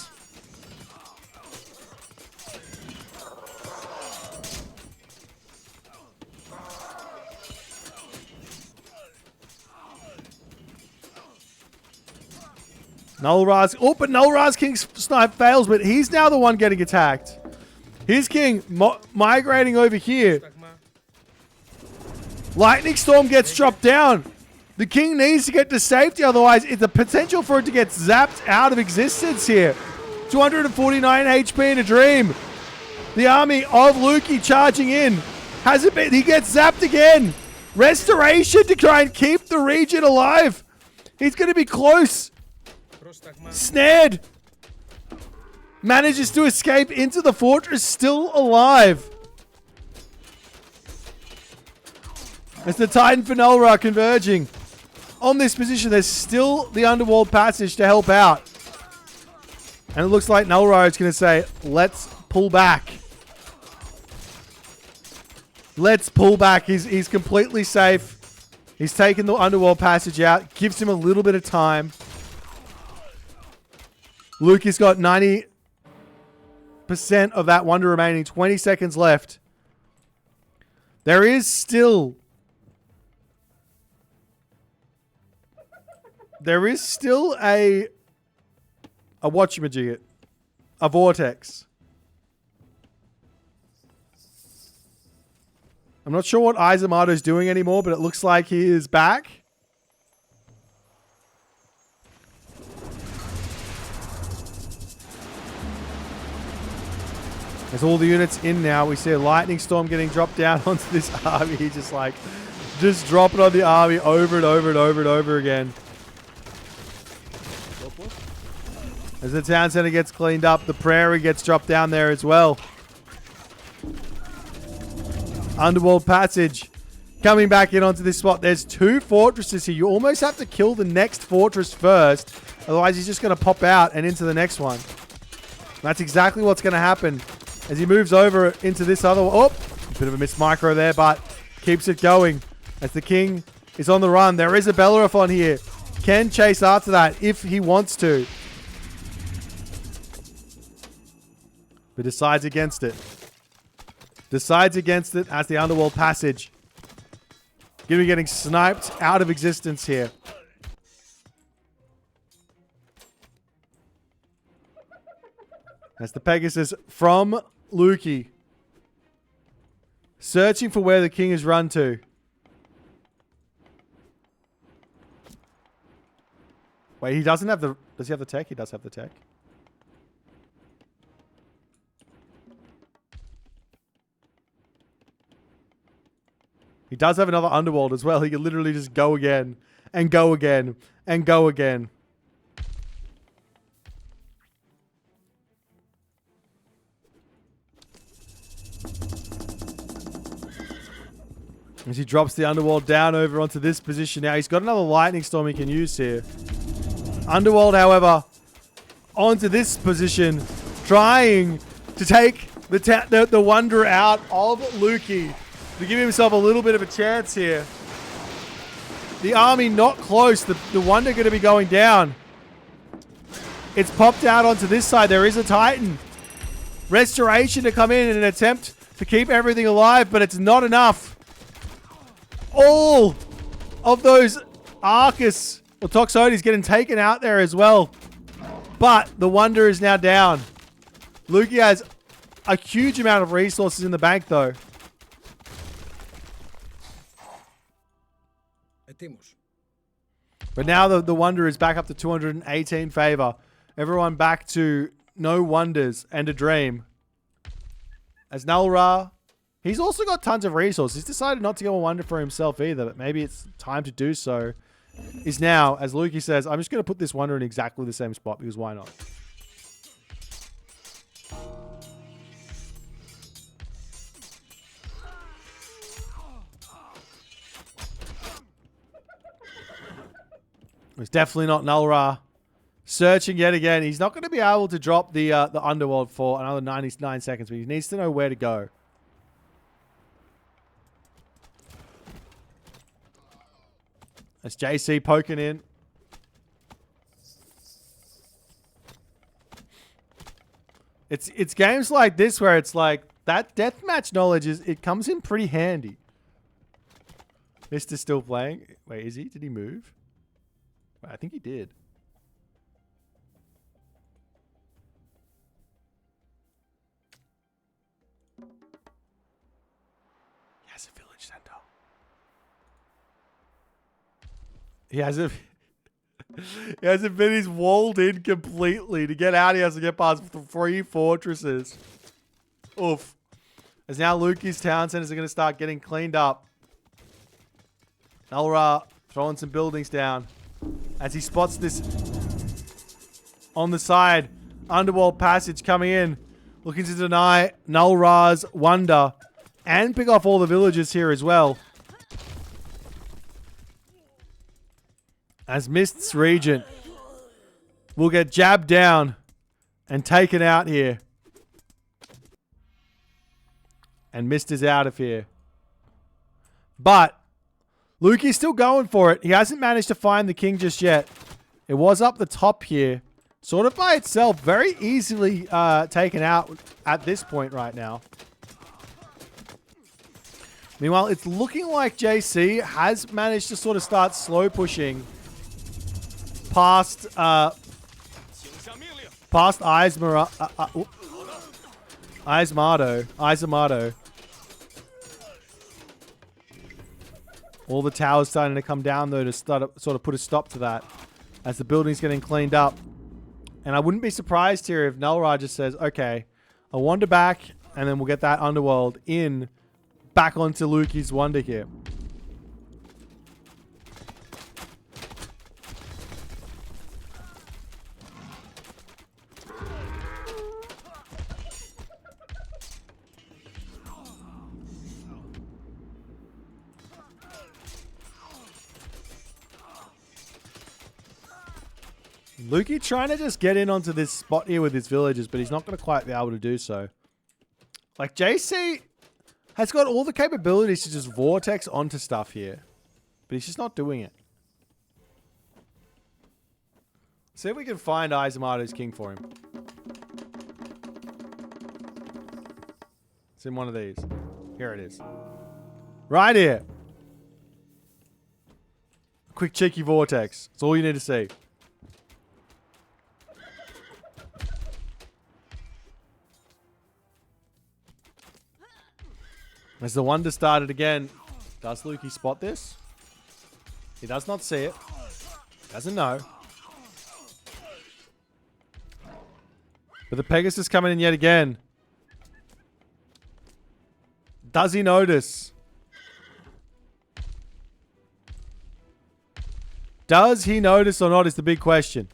But Nulra's King Snipe fails, but he's now the one getting attacked. His king migrating over here. Lightning Storm gets dropped down. The king needs to get to safety, otherwise it's a potential for it to get zapped out of existence here. 249 HP in a dream. The army of Lukey charging in. Has it been? He gets zapped again. Restoration to try and keep the region alive. He's going to be close. Snared. Manages to escape into the fortress, still alive. As the Titan for Nulra converging. On this position, there's still the Underworld Passage to help out. And it looks like Nulra is going to say, let's pull back. Let's pull back. He's completely safe. He's taken the Underworld Passage out. Gives him a little bit of time. Luke has got 90% of that wonder remaining. 20 seconds left. There is still a whatchamajigget. A vortex. I'm not sure what Izamato's doing anymore, but it looks like he is back. There's all the units in now. We see a lightning storm getting dropped down onto this army. Just drop it on the army over and over and over and over again. As the town center gets cleaned up, the prairie gets dropped down there as well. Underworld Passage coming back in onto this spot. There's two fortresses here. You almost have to kill the next fortress first. Otherwise, he's just going to pop out and into the next one. That's exactly what's going to happen. as he moves over into this other one. Oh, a bit of a missed micro there, but keeps it going as the king is on the run. There is a Bellerophon here. Can chase after that if he wants to. But decides against it. Decides against it as the Underworld Passage. Gonna be getting sniped out of existence here. That's the Pegasus from Lukey. Searching for where the king has run to. Wait, he doesn't have the... Does he have the tech? He does have the tech. He does have another Underworld as well. He can literally just go again. And go again. And go again. As he drops the Underworld down over onto this position now. He's got another Lightning Storm he can use here. Underworld, however, onto this position. Trying to take the Wonder out of Lukey. To give himself a little bit of a chance here. The army not close. The Wonder going to be going down. It's popped out onto this side. There is a Titan. Restoration to come in an attempt to keep everything alive, but it's not enough. All of those Arcus or Toxotes getting taken out there as well. But the Wonder is now down. Lukey has a huge amount of resources in the bank though. But now the Wonder is back up to 218 favor. Everyone back to no wonders and a dream. As Nulra, he's also got tons of resources. He's decided not to go a Wonder for himself either, but maybe it's time to do so. Is now, as Lukey says, I'm just going to put this Wonder in exactly the same spot because why not? It's definitely not Nulra. Searching yet again. He's not going to be able to drop the Underworld for another 99 seconds, but he needs to know where to go. That's JC poking in. It's games like this where it's like that deathmatch knowledge it comes in pretty handy. Mister's still playing. Wait, is he? Did he move? I think he did. He has a village center. He hasn't. He hasn't been. He's walled in completely. To get out, he has to get past 3 fortresses. Oof. As now Lukey's town centers are going to start getting cleaned up. Nulra throwing some buildings down. As he spots this on the side. Underworld Passage coming in. Looking to deny Nulra's Wonder. And pick off all the villagers here as well. As Mist's Regent will get jabbed down and taken out here. And Mist is out of here. But Lukey's still going for it. He hasn't managed to find the king just yet. It was up the top here. Sort of by itself. Very easily taken out at this point right now. Meanwhile, it's looking like JC has managed to sort of start slow pushing past Ismardo. All the towers starting to come down though to sort of put a stop to that as the building's getting cleaned up. And I wouldn't be surprised here if Nulra just says, okay, I'll wander back and then we'll get that Underworld in back onto Lukey's Wonder here. Lukey trying to just get in onto this spot here with his villagers, but he's not going to quite be able to do so. Like, JC has got all the capabilities to just vortex onto stuff here. But he's just not doing it. See if we can find Izamato's king for him. It's in one of these. Here it is. Right here. Quick cheeky vortex. That's all you need to see. As the wonder started again. Does Lukey spot this? He does not see it. Doesn't know. But the Pegasus coming in yet again. Does he notice? Does he notice or not is the big question.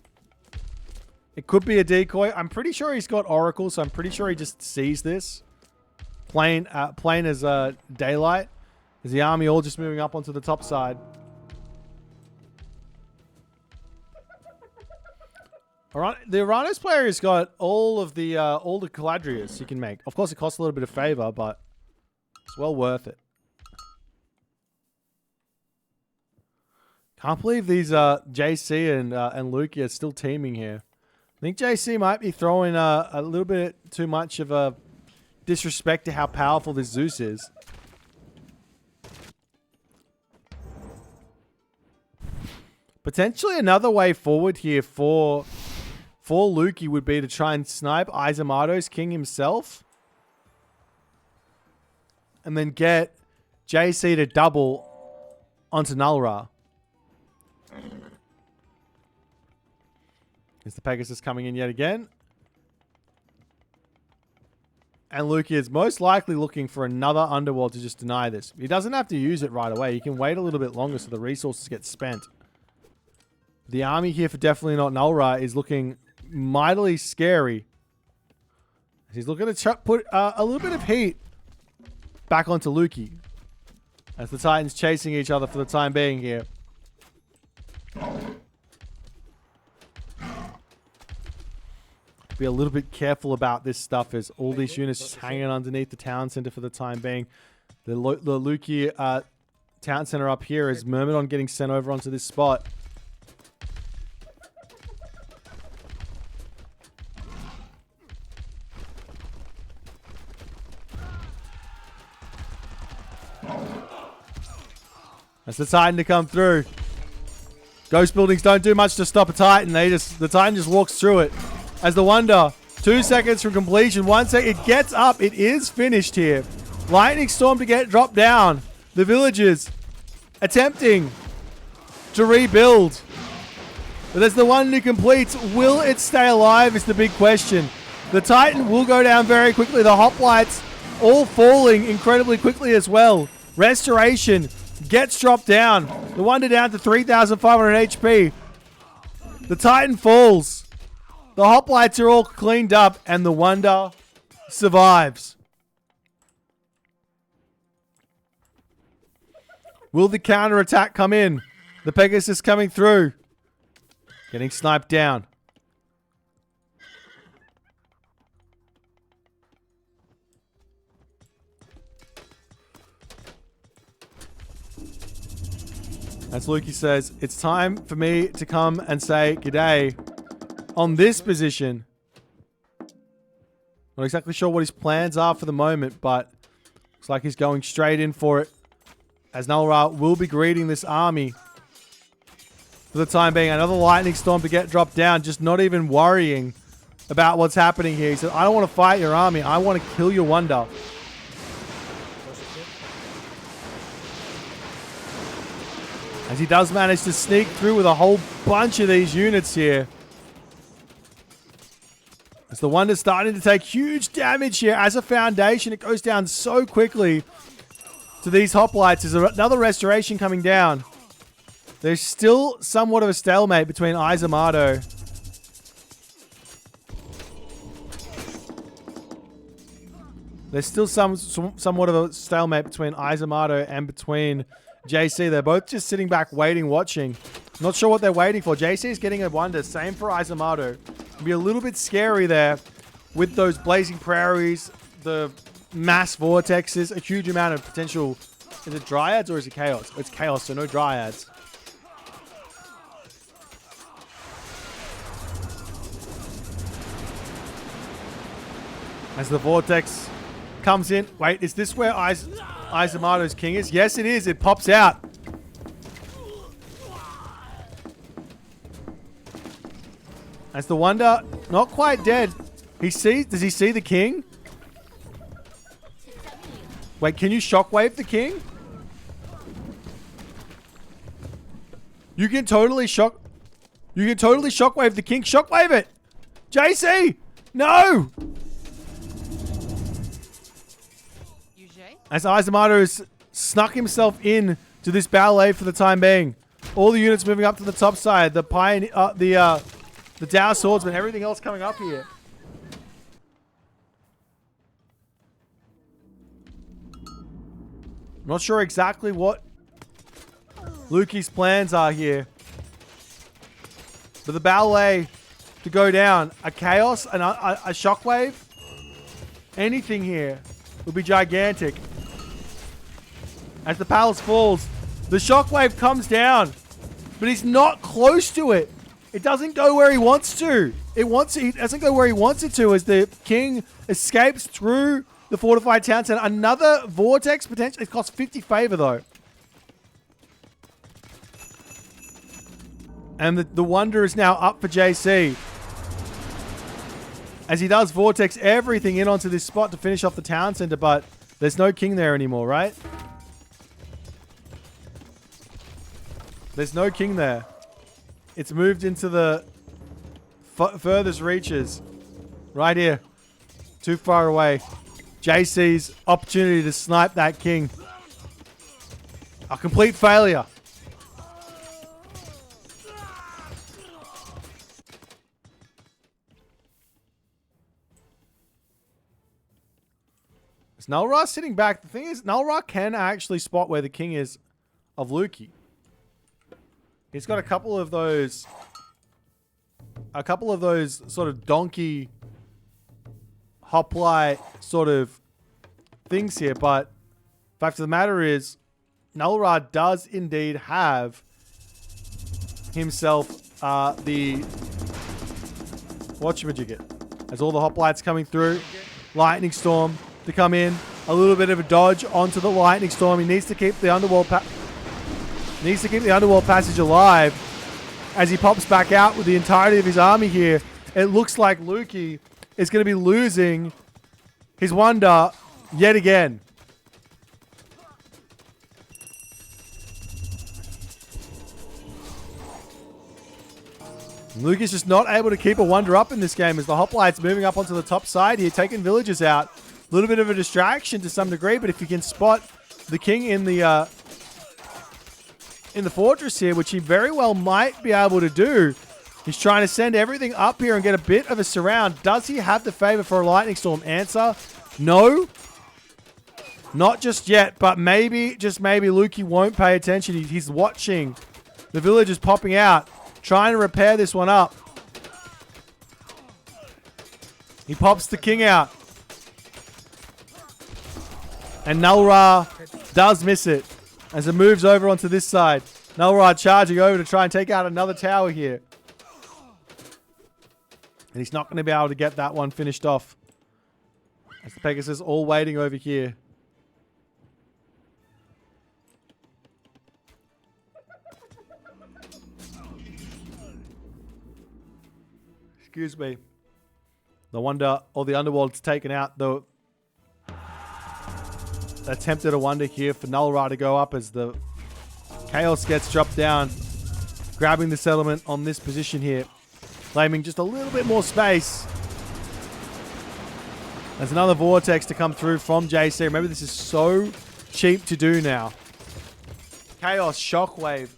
It could be a decoy. I'm pretty sure he's got Oracle, so I'm pretty sure he just sees this. Plain as daylight. Is the army all just moving up onto the top side? Alright, the Aranos player has got all the Caladrius you can make. Of course, it costs a little bit of favor, but it's well worth it. Can't believe these JC and Lukey are still teaming here. I think JC might be throwing a little bit too much of a disrespect to how powerful this Zeus is. Potentially another way forward here for Lukey would be to try and snipe Izamato's king himself. And then get JC to double onto Null-Ra. Is the Pegasus coming in yet again? And Lukey is most likely looking for another Underworld to just deny this. He doesn't have to use it right away. He can wait a little bit longer so the resources get spent. The army here for definitely not Null-Ra is looking mightily scary. He's looking to put a little bit of heat back onto Lukey. As the Titans chasing each other for the time being here. Be a little bit careful about this stuff as all these units just hanging underneath the town center for the time being. The Lukey town center up here is Myrmidon getting sent over onto this spot. That's the Titan to come through. Ghost buildings don't do much to stop a Titan. The Titan just walks through it. As the Wonder, 2 seconds from completion. 1 second. It gets up. It is finished here. Lightning Storm to get dropped down. The villagers attempting to rebuild. But as the one who completes, will it stay alive is the big question. The Titan will go down very quickly. The hoplites all falling incredibly quickly as well. Restoration gets dropped down. The Wonder down to 3,500 HP. The Titan falls. The hoplites are all cleaned up, and the Wonder survives. Will the counterattack come in? The Pegasus coming through. Getting sniped down. As Lukey says, it's time for me to come and say g'day. On this position. Not exactly sure what his plans are for the moment, but looks like he's going straight in for it. As Null-Ra will be greeting this army. For the time being, another Lightning Storm to get dropped down, just not even worrying about what's happening here. He said, I don't want to fight your army, I want to kill your Wonder. As he does manage to sneak through with a whole bunch of these units here. As the Wonder's starting to take huge damage here as a foundation. It goes down so quickly to these hoplites. There's another restoration coming down. There's still somewhat of a stalemate between Izamato. There's still somewhat of a stalemate between Izamato and between JC. They're both just sitting back waiting, watching. Not sure what they're waiting for. JC is getting a Wonder. Same for Izamato. Be a little bit scary there with those blazing prairies, the mass vortexes, a huge amount of potential. Is it dryads or is it chaos? It's chaos, so no dryads. As the vortex comes in. Wait, is this where Izamato's king is? Yes, it is. It pops out. As the Wonder, not quite dead. Does he see the king? Wait, can you shockwave the king? You can totally shockwave the king. Shockwave it! JC! No! As Izamato has snuck himself in to this ballet for the time being. All the units moving up to the top side. The Pioneer, the Dow Swordsman, everything else coming up here. Not sure exactly what Lukey's plans are here. But the ballet to go down. A chaos, a shockwave. Anything here would be gigantic. As the palace falls, the shockwave comes down, but he's not close to it. It doesn't go where he wants to. It doesn't go where he wants it to as the king escapes through the fortified town center. Another vortex potential. It costs 50 favor though. And the Wonder is now up for JC. As he does vortex everything in onto this spot to finish off the town center, but there's no king there anymore, right? There's no king there. It's moved into the furthest reaches. Right here. Too far away. JC's opportunity to snipe that king. A complete failure. Is Nulra sitting back? The thing is, Nulra can actually spot where the king is of Lukey. He's got a couple of those sort of donkey hoplite sort of things here, but the fact of the matter is, Nulra does indeed have himself the whatchamajigget. As all the hoplites coming through, lightning storm to come in, a little bit of a dodge onto the lightning storm. He needs to keep the underworld passage alive as he pops back out with the entirety of his army here. It looks like Lukey is going to be losing his Wonder yet again. Lukey's just not able to keep a Wonder up in this game as the hoplites moving up onto the top side here, taking villagers out. A little bit of a distraction to some degree, but if you can spot the king in the fortress here, which he very well might be able to do. He's trying to send everything up here and get a bit of a surround. Does he have the favor for a lightning storm? Answer, no. Not just yet, but maybe, just maybe, Lukey won't pay attention. He's watching the villagers popping out, trying to repair this one up. He pops the king out. And Nulra does miss it as it moves over onto this side. Nulra charging over to try and take out another tower here. And he's not going to be able to get that one finished off. As the Pegasus all waiting over here. Excuse me. The Wonder, or the Underworld's taken out. The attempted a Wonder here for Nulra to go up as the Chaos gets dropped down. Grabbing the settlement on this position here. Claiming just a little bit more space. There's another Vortex to come through from JC. Remember, this is so cheap to do now. Chaos, Shockwave,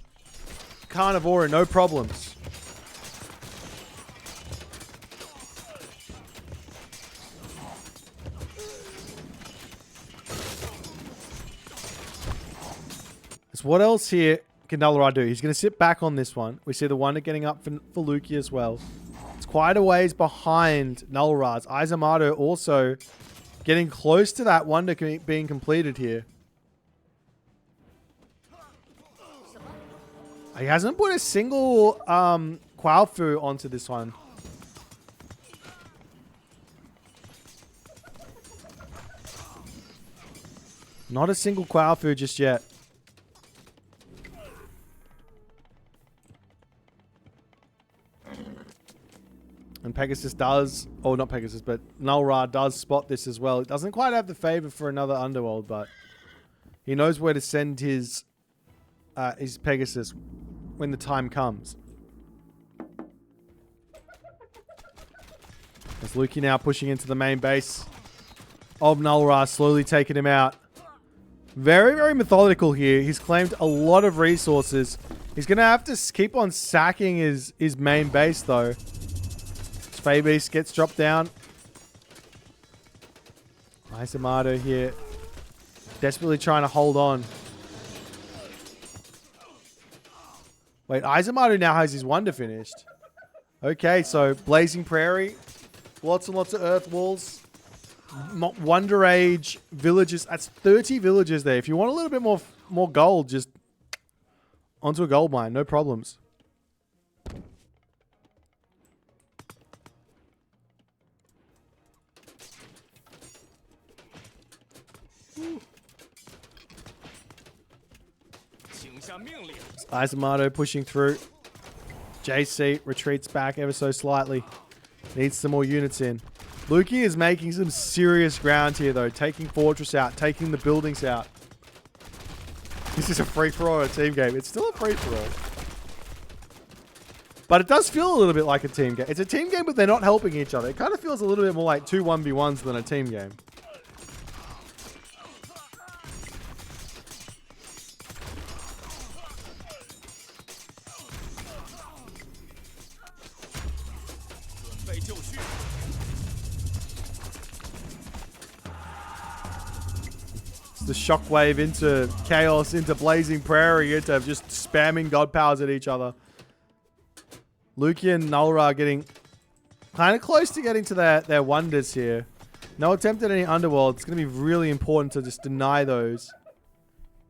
Carnivora, no problems. So what else here can Nulra do? He's going to sit back on this one. We see the Wonder getting up for Lukey as well. It's quite a ways behind Nulra's. Izamato also Getting close to that wonder being completed here. He hasn't put a single Quail Fu onto this one. Not a single Quail Fu just yet. And Pegasus does, or not Pegasus, but Null Ra does spot this as well. It doesn't quite have the favor for another Underworld, but he knows where to send his Pegasus when the time comes. As Luki now pushing into the main base of Null Ra, slowly taking him out. Very, very methodical here. He's claimed a lot of resources. He's going to have to keep on sacking his main base, though. Fae Beast gets dropped down. Izamato here. Desperately trying to hold on. Wait, Izamato now has his wonder finished. Okay, so Blazing Prairie. Lots and lots of earth walls. Wonder Age villages. That's 30 villages there. If you want a little bit more gold, just onto a gold mine. No problems. Izamato pushing through. JC retreats back ever so slightly. Needs some more units in. Luki is making some serious ground here, though. Taking Fortress out. Taking the buildings out. This is a free-for-all team game. It's still a free-for-all. But it does feel a little bit like a team game. It's a team game, but they're not helping each other. It kind of feels a little bit more like 2 1v1s than a team game. The shockwave into chaos, into Blazing Prairie, into just spamming god powers at each other. Luki and Null Ra getting kind of close to getting to their wonders here. No attempt at any Underworld. It's going to be really important to just deny those,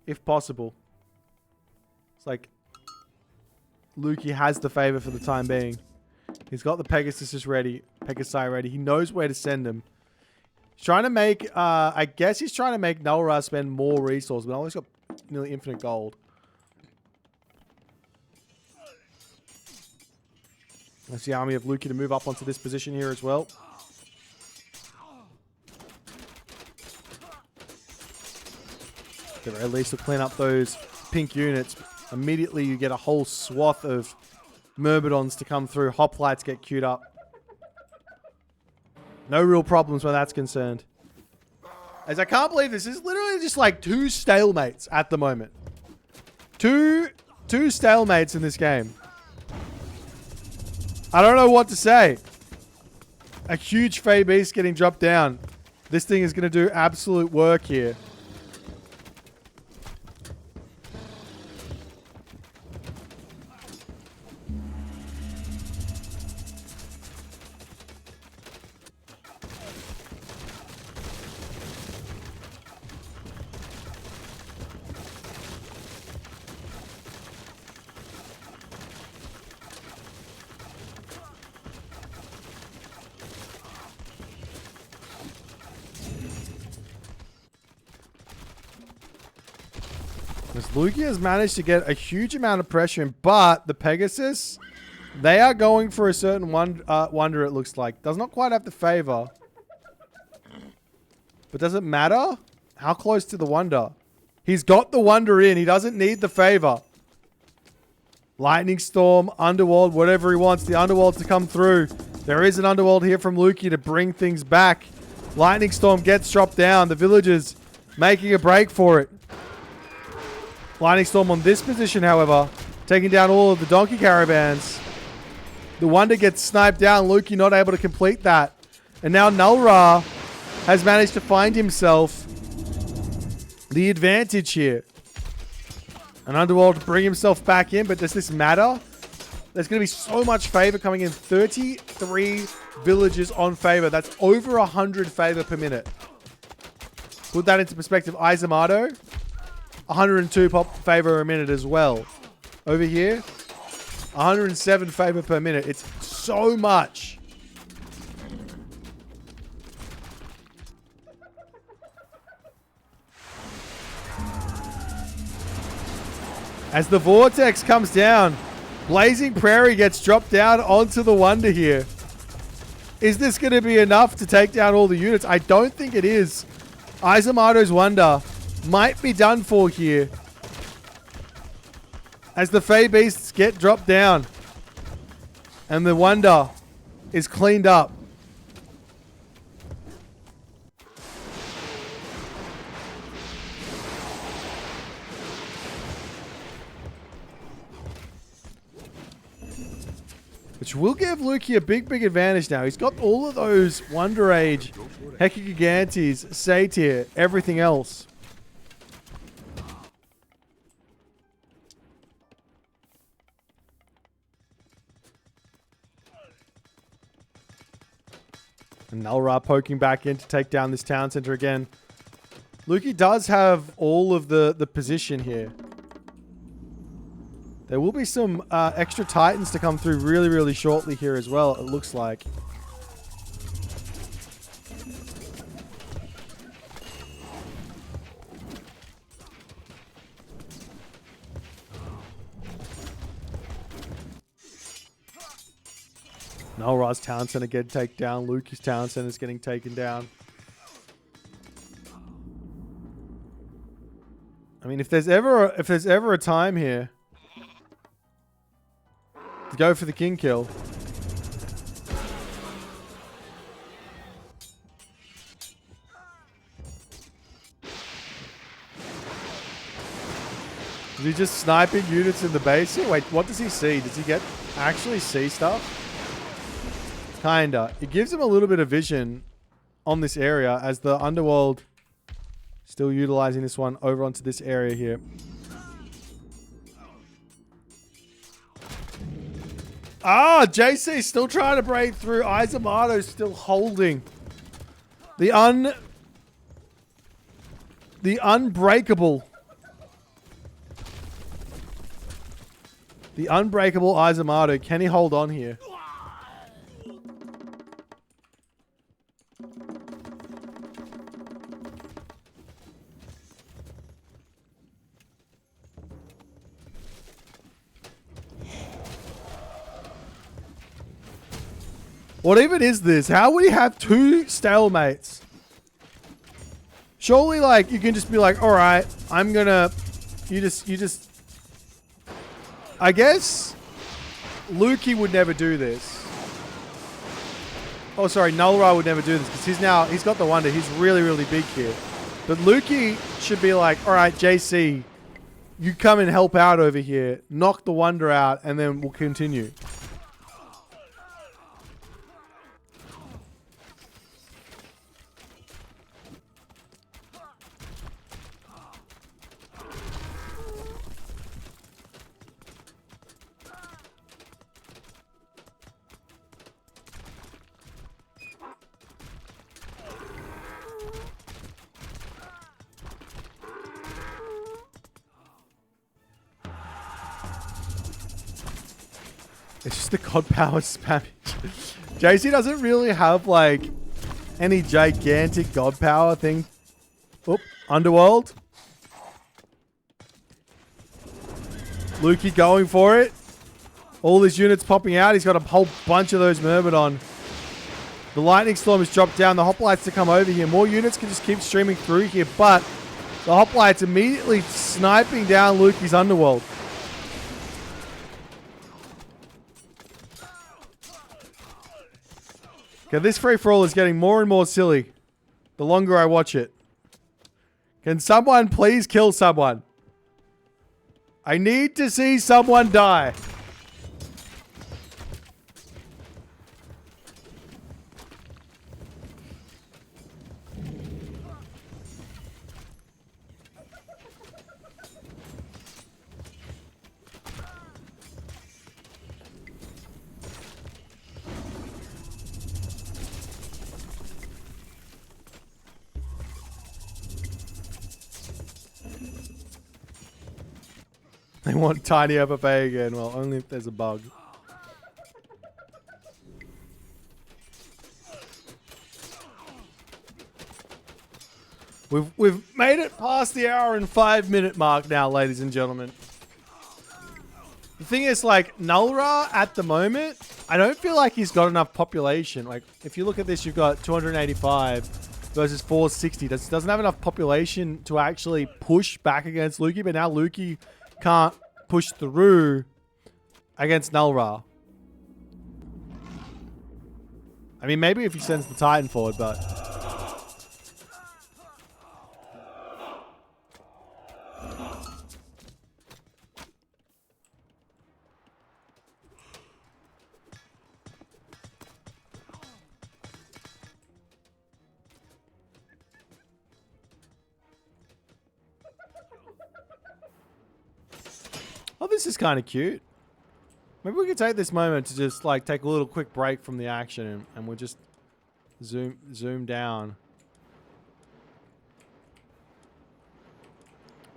if possible. It's like Luki has the favor for the time being. He's got the Pegasus ready. Pegasi ready. He knows where to send them. He's trying to make, I guess he's trying to make Null Ra spend more resources, but always got nearly infinite gold. That's the army of Luki to move up onto this position here as well. At the very least, to clean up those pink units. Immediately, you get a whole swath of Myrmidons to come through. Hoplites get queued up. No real problems where that's concerned. As I can't believe this is literally just like 2 stalemates at the moment. Two stalemates in this game. I don't know what to say. A huge Fae Beast getting dropped down. This thing is going to do absolute work here. Luki has managed to get a huge amount of pressure in, but the Pegasus, they are going for a certain wonder, it looks like. Does not quite have the favor. But does it matter? How close to the wonder? He's got the wonder in. He doesn't need the favor. Lightning Storm, Underworld, whatever he wants. The Underworld to come through. There is an Underworld here from Luki to bring things back. Lightning Storm gets dropped down. The villagers making a break for it. Lightning Storm on this position, however, taking down all of the donkey caravans. The wonder gets sniped down. Luki not able to complete that. And now Null Ra has managed to find himself the advantage here. An Underworld to bring himself back in, but does this matter? There's going to be so much favor coming in. 33 villages on favor. That's over 100 favor per minute. Put that into perspective. Izamato, 102 pop favor a minute as well. Over here, 107 favor per minute. It's so much. As the vortex comes down, Blazing Prairie gets dropped down onto the Wonder here. Is this going to be enough to take down all the units? I don't think it is. Izamato's Wonder might be done for here. As the Fey Beasts get dropped down. And the Wonder is cleaned up. Which will give Lukey a big advantage now. He's got all of those Wonder Age, Hecagigantes, Satyr, everything else. And Nulra poking back in to take down this town center again. Lukey does have all of the position here. There will be some extra Titans to come through really shortly here as well, it looks like. Nulra's town center getting taken down. Lukey's town center is getting taken down. I mean, if there's ever a time here to go for the king kill. Is he just sniping units in the base here? Wait, what does he see? Does he actually see stuff? Kinda. It gives him a little bit of vision on this area as the underworld still utilizing this one over onto this area here. Ah, JC still trying to break through. Izamato still holding. The unbreakable. The unbreakable Izamato. Can he hold on here? What even is this? How would he have two stalemates? Surely, like, you can just be like, all right, I'm gonna... You just... I guess Lukey would never do this. Oh, sorry, Nulra would never do this because he's got the Wonder. He's really big here. But Lukey should be like, all right, JC, you come and help out over here. Knock the Wonder out and then we'll continue. It's just the god power spamming. JC doesn't really have like any gigantic god power thing. Oop, Underworld. Lukey going for it. All his units popping out. He's got a whole bunch of those Myrmidon. The Lightning Storm has dropped down. The Hoplites to come over here. More units can just keep streaming through here, but the Hoplites immediately sniping down Lukey's Underworld. Okay, this free-for-all is getting more and more silly the longer I watch it. Can someone please kill someone? I need to see someone die. want tiny FFA again. Well, only if there's a bug. We've made it past the hour and 5-minute mark now, ladies and gentlemen. The thing is, like, Nulra at the moment, I don't feel like he's got enough population. Like, if you look at this, you've got 285 versus 460. Doesn't have enough population to actually push back against Lukey, but now Lukey can't push through against Nulra. I mean, maybe if he sends the Titan forward, but... Oh, this is kind of cute. Maybe we could take this moment to just like take a little quick break from the action and we'll just zoom down.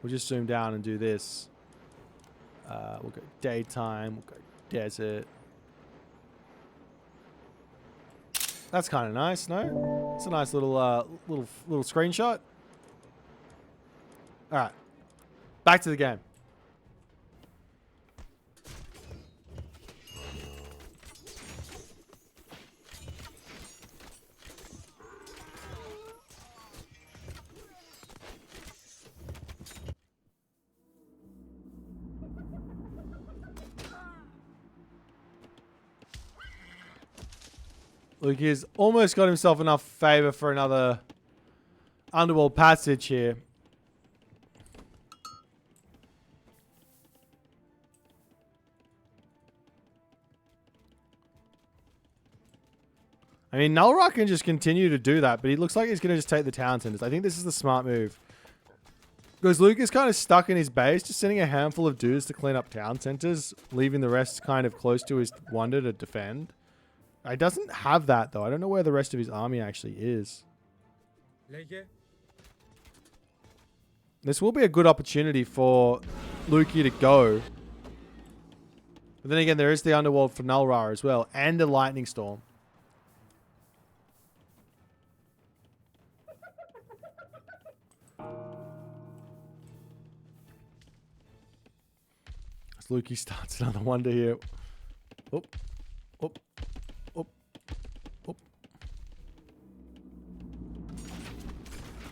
We'll just zoom down and do this. We'll go daytime, we'll go desert. That's kind of nice, no? It's a nice little little screenshot. All right. Back to the game. Luke has almost got himself enough favor for another underworld passage here. I mean, Nulra can just continue to do that, but he looks like he's going to just take the town centers. I think this is the smart move. Because Luke is kind of stuck in his base, just sending a handful of dudes to clean up town centers, leaving the rest kind of close to his wonder to defend. He doesn't have that, though. I don't know where the rest of his army actually is. This will be a good opportunity for Lukey to go. But then again, there is the underworld for Nulra as well, and a lightning storm. As Lukey starts another wonder here. Oop. Oop. Oop. Oop.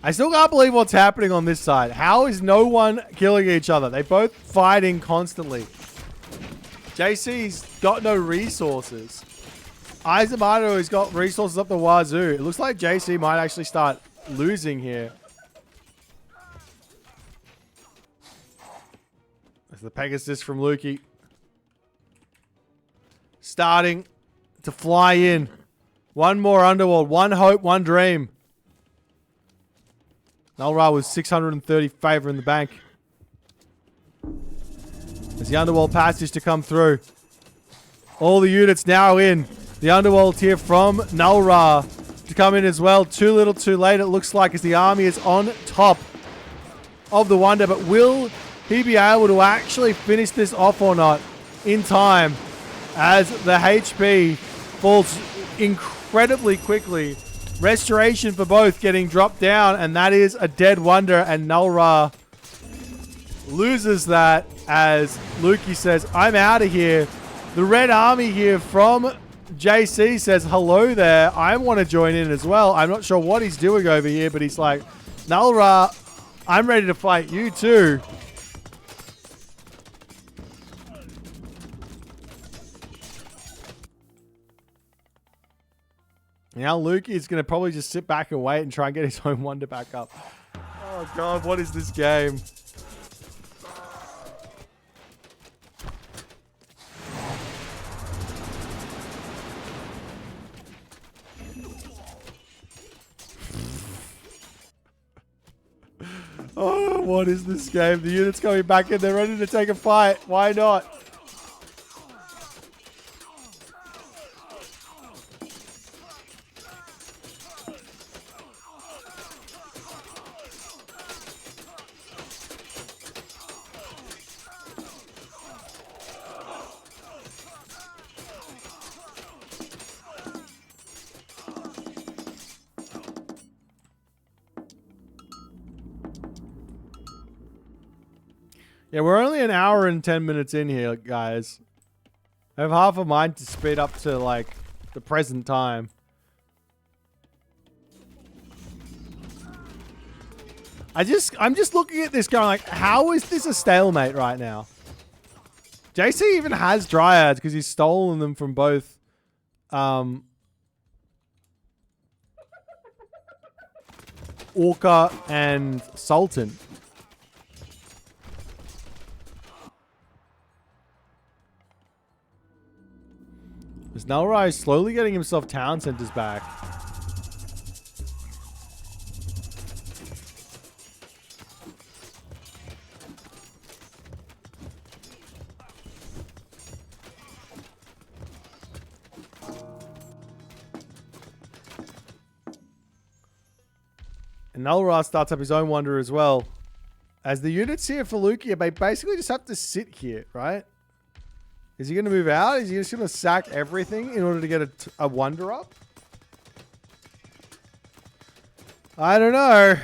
I still can't believe what's happening on this side. How is no one killing each other? They both fighting constantly. JC's got no resources. Izamato has got resources up the wazoo. It looks like JC might actually start losing here. There's the Pegasus from Lukey. Starting to fly in. One more underworld. One hope, one dream. Nulra with 630 favor in the bank. There's the underworld passage to come through. All the units now in. The underworld here from Nulra to come in as well. Too little too late, it looks like, as the army is on top of the wonder. But will he be able to actually finish this off or not in time, as the HP falls incredibly quickly? Restoration for both getting dropped down, and that is a dead wonder, and Nulra loses that as Lukey says, I'm out of here. The red army here from JC says, hello there. I want to join in as well. I'm not sure what he's doing over here, but he's like, Nulra, I'm ready to fight you too. Now Luke is going to probably just sit back and wait and try and get his own wonder back up. Oh god, what is this game? Oh, what is this game? The unit's coming back in. They're ready to take a fight. Why not? Yeah, we're only an hour and 10 minutes in here, guys. I have half a mind to speed up to, like, the present time. I'm just looking at this going like, how is this a stalemate right now? JC even has dryads because he's stolen them from both, Orca and Sultan. There's Nalrai slowly getting himself town centers back. And Nalra starts up his own wonder as well. As the units here for Lukia, they basically just have to sit here, right? Is he going to move out? Is he just going to sack everything in order to get a wonder up? I don't know.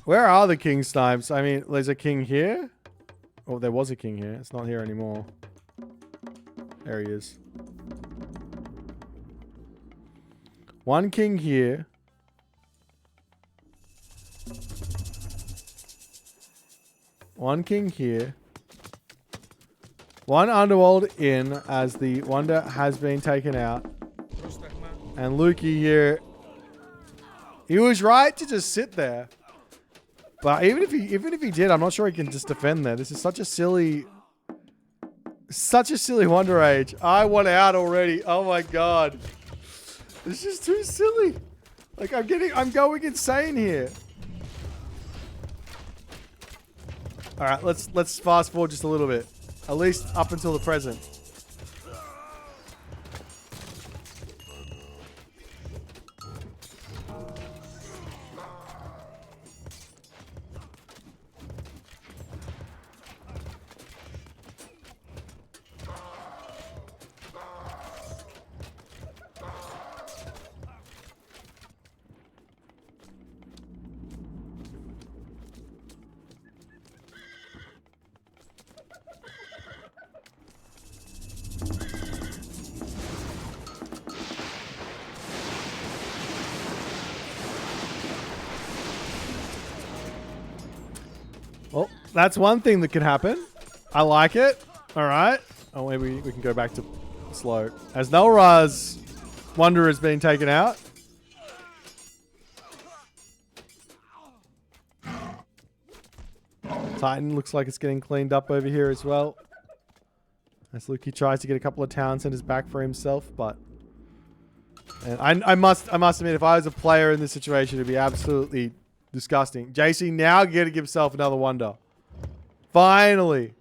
Where are the king snipes? I mean, there's a king here. Oh, there was a king here. It's not here anymore. There he is. One king here. One king here. One underworld in as the wonder has been taken out. And Lukey here. He was right to just sit there. But even if he did, I'm not sure he can just defend there. This is such a silly Wonder Age. I want out already. Oh my god. This is too silly. Like I'm going insane here. Alright, let's fast forward just a little bit. At least up until the present. Well, that's one thing that could happen. I like it. All right. Oh, maybe we can go back to slow. As Nalra's Wonder is being taken out. Titan looks like it's getting cleaned up over here as well. As Lukey tries to get a couple of town centers back for himself, but... And I must admit, if I was a player in this situation, it'd be absolutely... disgusting. JC now getting himself another wonder. Finally.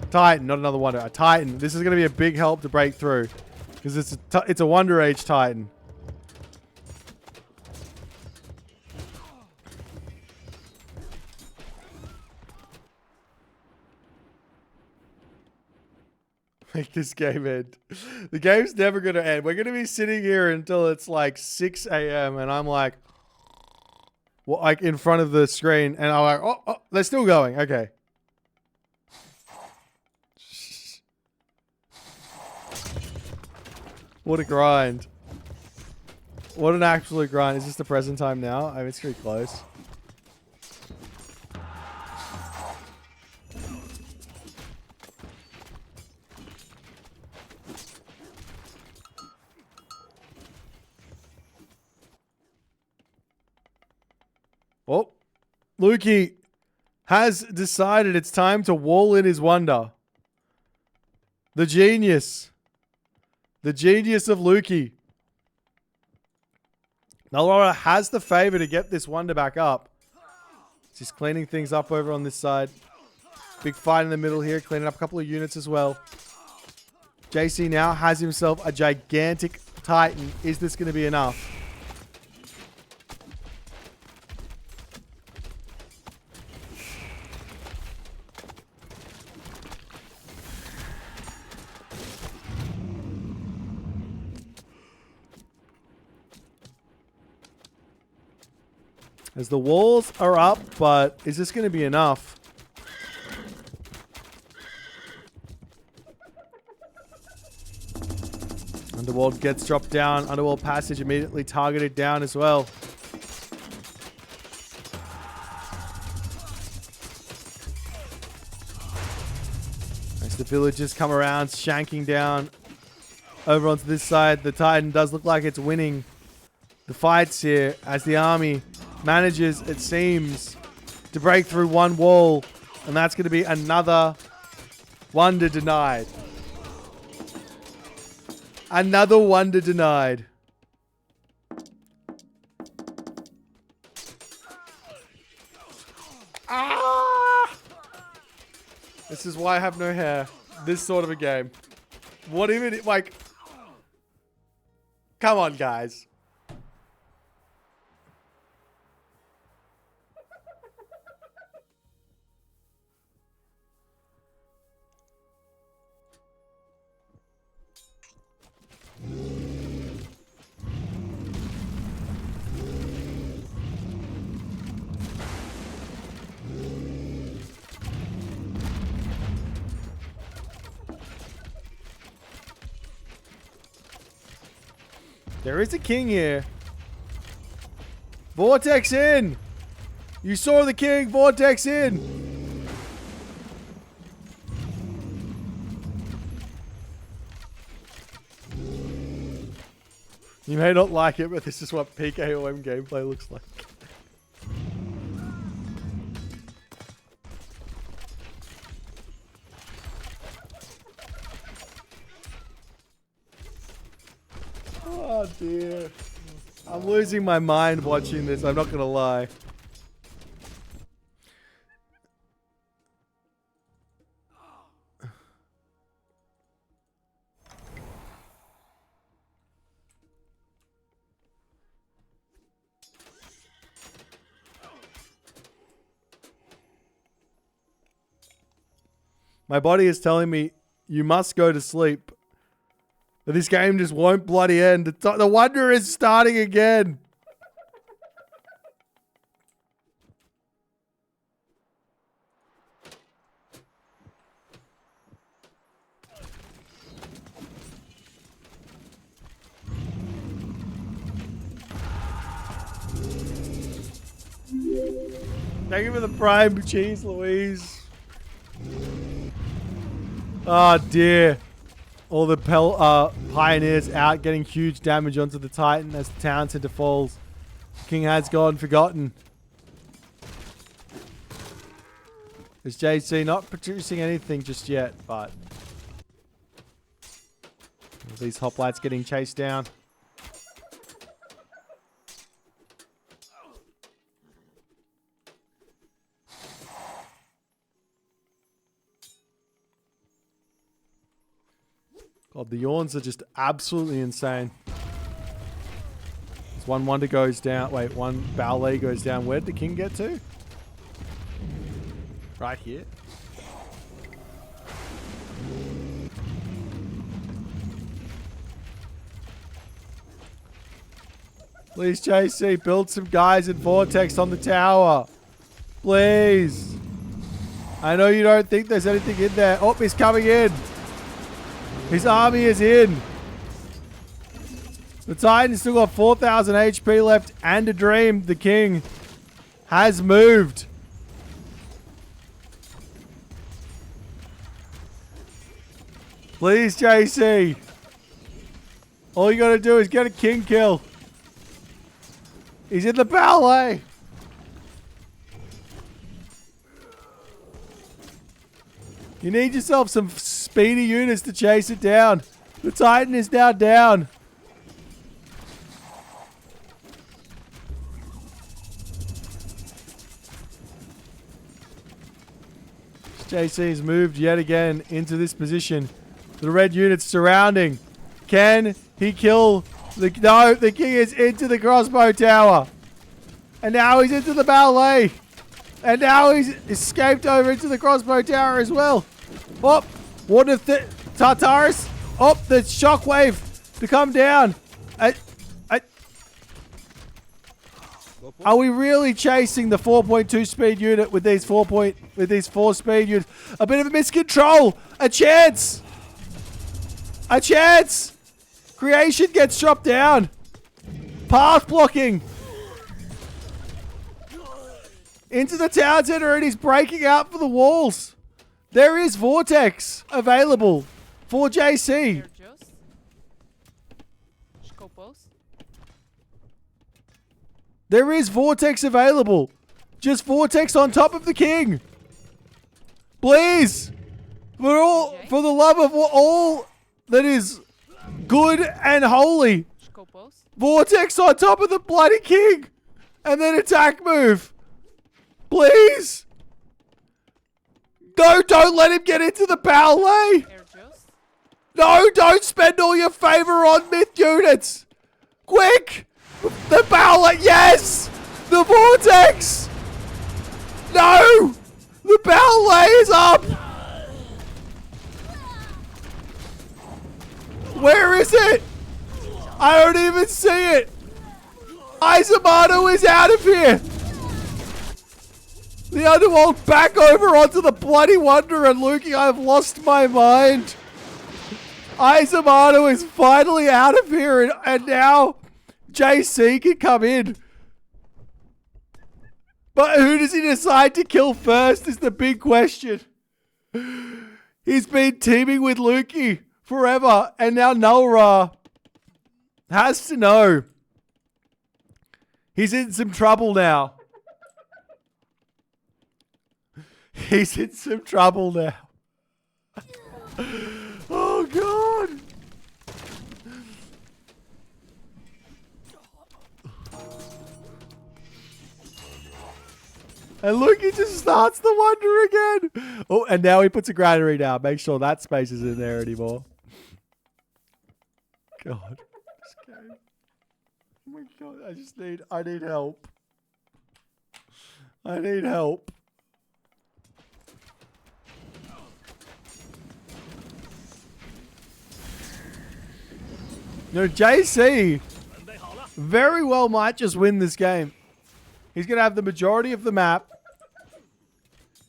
Titan, not another wonder. A Titan. This is going to be a big help to break through. Because it's a Wonder Age Titan. Make this game end. The game's never going to end. We're going to be sitting here until it's like 6 a.m. and I'm like... Well, like in front of the screen, and I'm like, oh, they're still going. Okay. What a grind. What an absolute grind. Is this the present time now? I mean, it's pretty close. Oh, Lukey has decided it's time to wall in his wonder. The genius. The genius of Lukey. Nalora has the favor to get this wonder back up. She's cleaning things up over on this side. Big fight in the middle here, cleaning up a couple of units as well. JC now has himself a gigantic Titan. Is this going to be enough? As the walls are up, but is this going to be enough? Underworld gets dropped down. Underworld Passage immediately targeted down as well. As the villagers come around, shanking down over onto this side. The Titan does look like it's winning the fights here as the army manages, it seems, to break through one wall. And that's going to be another wonder denied. Another wonder denied. Ah! This is why I have no hair. This sort of a game. What even, like... Come on, guys. There is a king here. Vortex in. You saw the king. Vortex in. You may not like it, but this is what peak AOM gameplay looks like. Oh dear. I'm losing my mind watching this, I'm not gonna lie. My body is telling me you must go to sleep. But this game just won't bloody end. The wonder is starting again. Thank you for the prime cheese, Louise. Oh dear. All the pioneers out getting huge damage onto the Titan as the town center falls. King has gone forgotten. Is JC not producing anything just yet, but these hoplites getting chased down. God, the yawns are just absolutely insane. As one wonder goes down. Wait, one ballet goes down. Where did the king get to? Right here. Please, JC, build some guys in Vortex on the tower. Please. I know you don't think there's anything in there. Oh, he's coming in. His army is in. The Titan's still got 4,000 HP left and a dream. The king has moved. Please, JC. All you gotta do is get a king kill. He's in the ballet. You need yourself some speedy units to chase it down. The Titan is now down. JC's moved yet again into this position. The red units surrounding. Can he kill the... No, the king is into the crossbow tower. And now he's into the ballet. And now he's escaped over into the crossbow tower as well. Oh, what if the Tartarus? Oh, the shockwave to come down. Are we really chasing the 4.2 speed unit with these 4 speed units? A bit of a miscontrol. A chance. A chance. Creation gets dropped down. Path blocking. Into the town center, and he's breaking out for the walls. There is Vortex available for JC. There is Vortex available. Just Vortex on top of the king. Please. For the love of all that is good and holy. Vortex on top of the bloody king. And then attack move. Please. No, don't let him get into the ballet. No, don't spend all your favor on myth units. Quick. The ballet. Yes. The Vortex. No. The ballet is up. Where is it? I don't even see it. Izamato is out of here. The Underworld back over onto the bloody Wonder, and Lukey, I've lost my mind. Izamato is finally out of here, and now JC can come in. But who does he decide to kill first is the big question. He's been teaming with Lukey forever, and now Null-Ra has to know. He's in some trouble now. He's in some trouble now. Oh, God. And look, he just starts the Wonder again. Oh, and now he puts a granary down. Make sure that space isn't there anymore. God. This game. Oh my God. I need help. I need help. You know, JC very well might just win this game. He's going to have the majority of the map.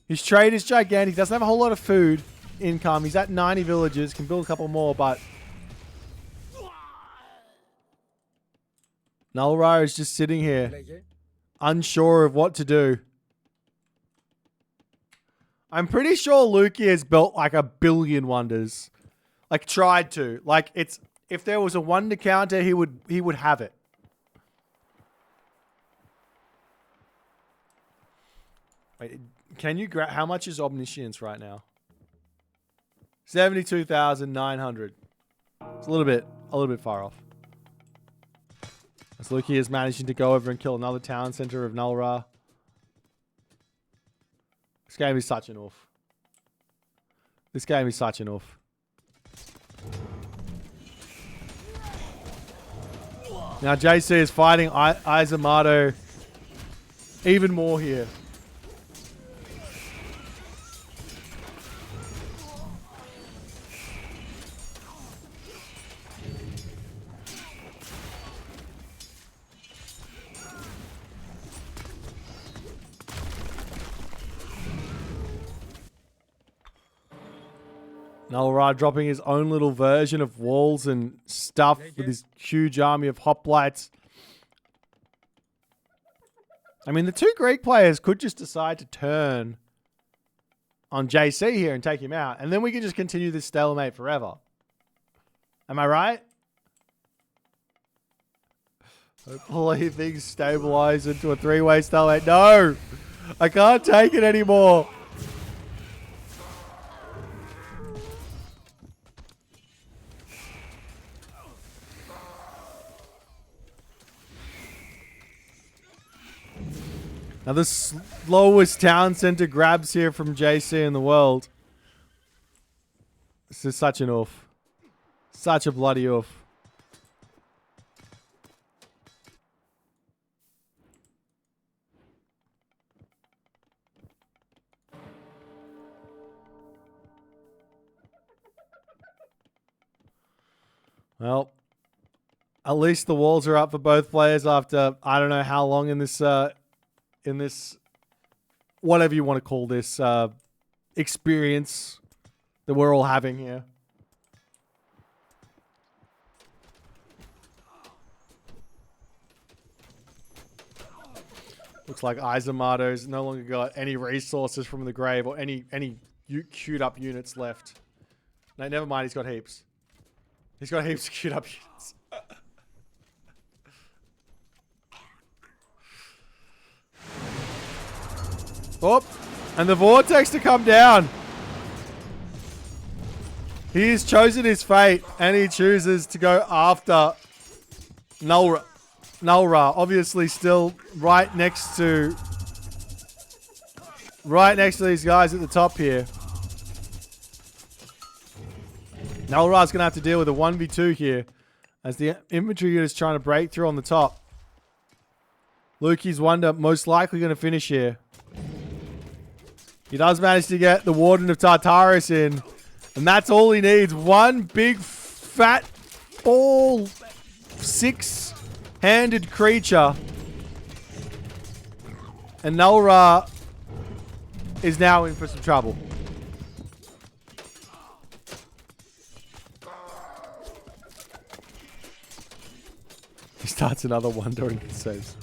His trade is gigantic. He doesn't have a whole lot of food income. He's at 90 villages. Can build a couple more, but Null-Ra is just sitting here, unsure of what to do. I'm pretty sure Lukey has built like 1 billion wonders. Like, tried to. Like, it's... If there was a wonder counter, he would have it. Wait, can you grab... How much is Omniscience right now? 72,900. It's a little bit far off. As Lukey is managing to go over and kill another town center of Null-Ra. This game is such an oof. This game is such an oof. Now JC is fighting Izamato even more here. Null-Ra dropping his own little version of walls and stuff with his huge army of hoplites. I mean, the 2 Greek players could just decide to turn on JC here and take him out. And then we can just continue this stalemate forever. Am I right? Hopefully things stabilize into a 3-way stalemate. No! I can't take it anymore. Now the slowest town center grabs here from JC in the world. This is such an oof. Such a bloody oof. Well, At least the walls are up for both players after I don't know how long in this whatever you want to call this experience that we're all having here. Looks like Izamato's no longer got any resources from the grave or any queued up units left. No, never mind. He's got heaps. He's got heaps of queued up units. Oh, and the vortex to come down. He's chosen his fate, and he chooses to go after Nulra. Nulra, obviously still right next to these guys at the top here. Nulra's going to have to deal with a 1v2 here as the infantry unit is trying to break through on the top. Lukey's Wonder most likely going to finish here. He does manage to get the Warden of Tartarus in, and that's all he needs. One big fat ball, six-handed creature. And Nulra is now in for some trouble. He starts another wonder and says,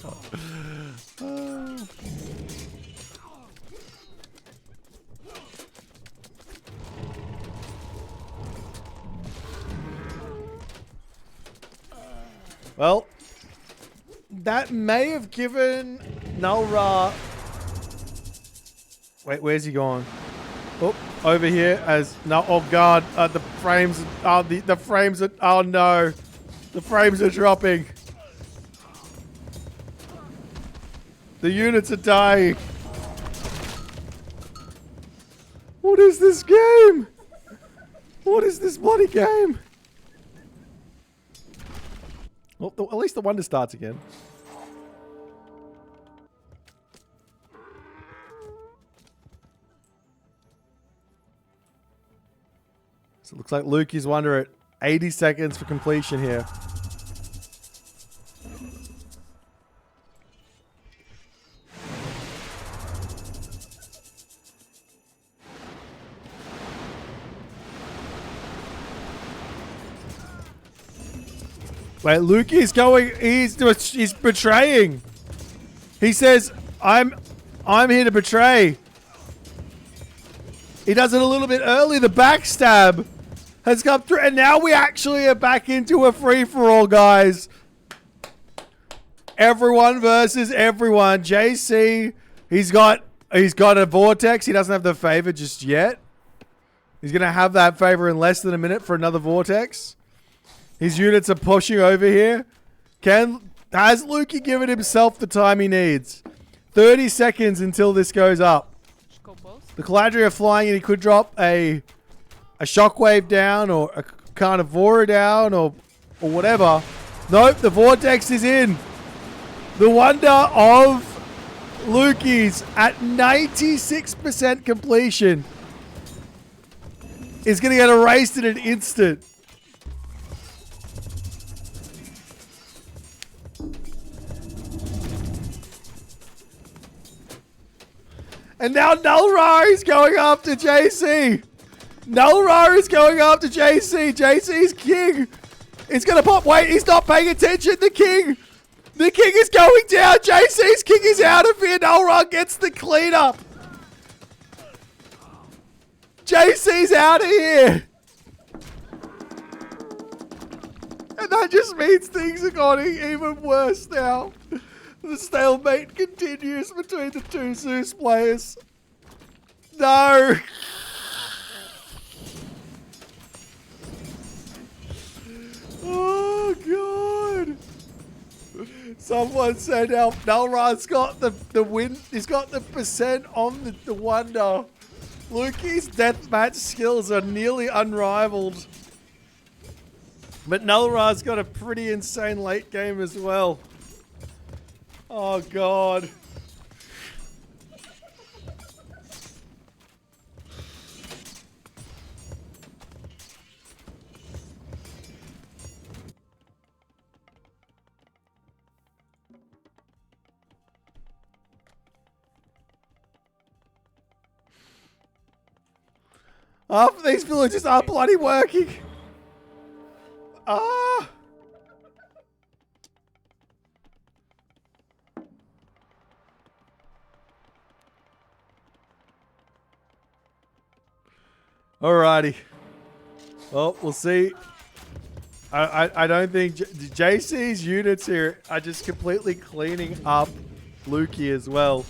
well, that may have given Nulra... Wait, where's he gone? Oh, over here as... No, oh god, the frames... the frames are... Oh no. The frames are dropping. The units are dying. What is this game? What is this bloody game? Well, at least the wonder starts again. So it looks like Lukey's Wonder at 80 seconds for completion here. Wait, Lukey's going. He's betraying. He says, "I'm here to betray." He does it a little bit early. The backstab has come through, and now we actually are back into a free-for-all, guys. Everyone versus everyone. JC, he's got a vortex. He doesn't have the favor just yet. He's gonna have that favor in less than a minute for another vortex. His units are pushing over here. Has Lukey given himself the time he needs? 30 seconds until this goes up. The Caladri are flying, and he could drop a shockwave down or a Carnivora down or whatever. Nope, the vortex is in. The wonder of Lukey's at 96% completion is going to get erased in an instant. And now Nulra is going after JC. Nulra is going after JC. JC's king is going to pop. Wait, he's not paying attention. The king is going down. JC's king is out of here. Nulra gets the cleanup. JC's out of here. And that just means things are getting even worse now. The stalemate continues between the two Zeus players. No! Oh, God! Someone said Nulra's got the win. He's got the percent on the wonder. Lukey's deathmatch skills are nearly unrivaled. But Nulra's got a pretty insane late game as well. Oh, God. Half of these villagers are bloody working. Ah! Alrighty. Well, we'll see. I don't think JC's units here are just completely cleaning up Lukey as well.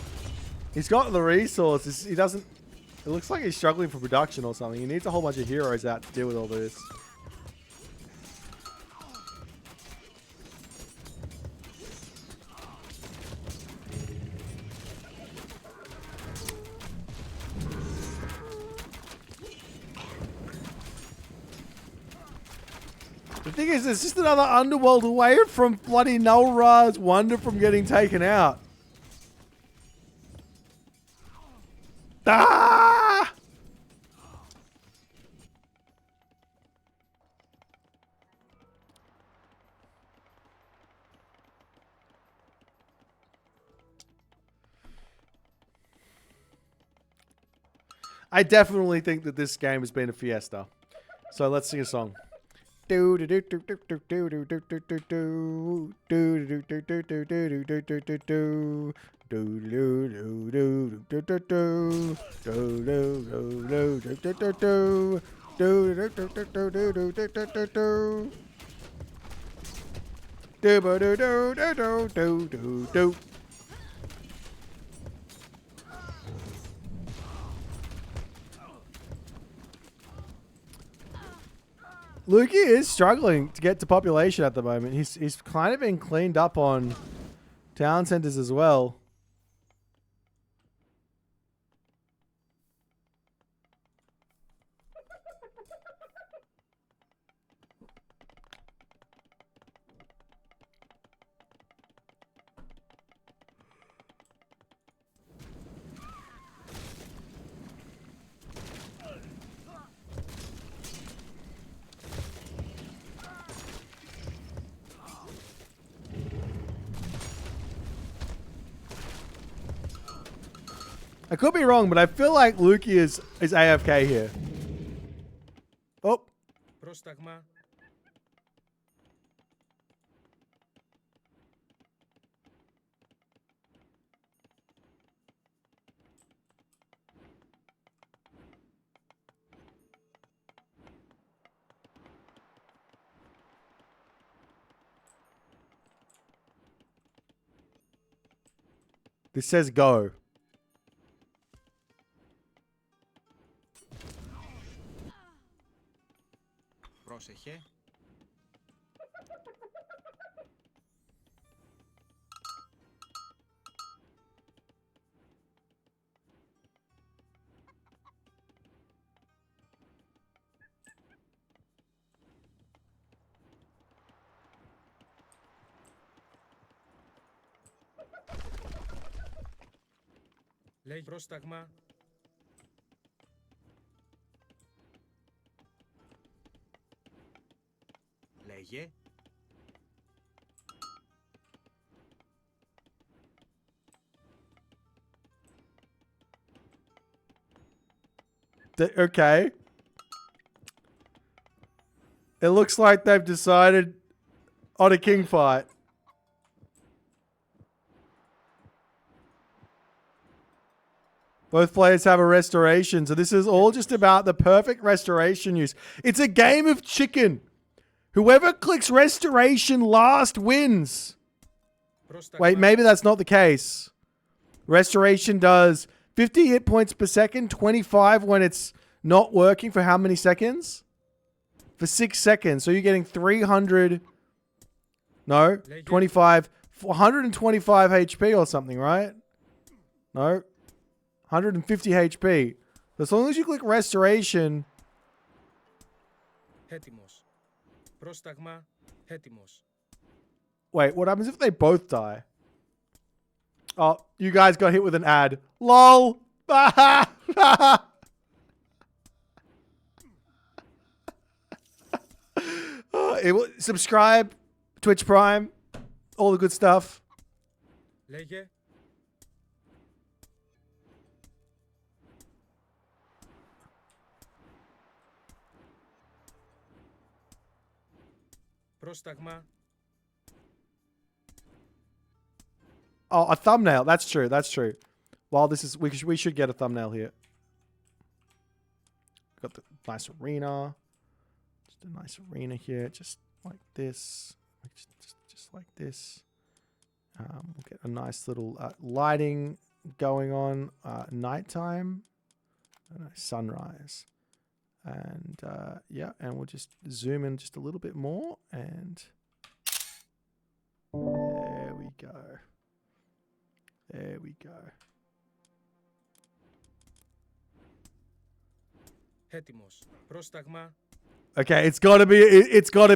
He's got the resources. He doesn't... It looks like he's struggling for production or something. He needs a whole bunch of heroes out to deal with all this. The thing is, it's just another underworld away from bloody Null Ra's wonder from getting taken out. Ah! I definitely think that this game has been a fiesta. So let's sing a song. Lukey is struggling to get to population at the moment. He's kind of been cleaned up on town centers as well. I could be wrong, but I feel like Lukey is AFK here. Oh. Πρόσταγμα. This says go. Πρόσεχε. Λέει πρόσταγμα. Λέγε. Okay. It looks like they've decided on a king fight. Both players have a restoration, so this is all just about the perfect restoration use. It's a game of chicken. Whoever clicks restoration last wins. Wait, maybe that's not the case. Restoration does 50 hit points per second, 25 when it's not working for how many seconds? For 6 seconds. So you're getting 300... No, 25... 125 HP or something, right? No. 150 HP. As long as you click restoration... Έτοιμος. Πρόσταγμα. Έτοιμος. Wait, what happens if they both die? Oh, you guys got hit with an ad. LOL! Subscribe, Twitch Prime, all the good stuff. Λέγε. Πρόσταγμα. Oh, a thumbnail. That's true. That's true. While this is, we should get a thumbnail here. Got the nice arena. Just a nice arena here, just like this. Just like this. We'll get a nice little lighting going on. Nighttime. Sunrise. And yeah, and we'll just zoom in just a little bit more, and there we go. There we go. Έτοιμος. Πρόσταγμα. Okay, it's got to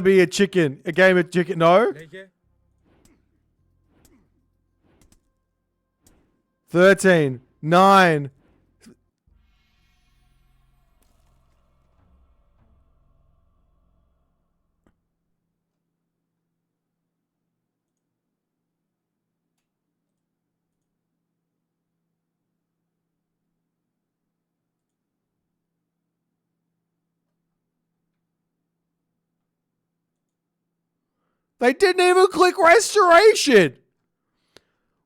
be a chicken. A game of chicken. No. Λέγε. 13, 9. They didn't even click restoration.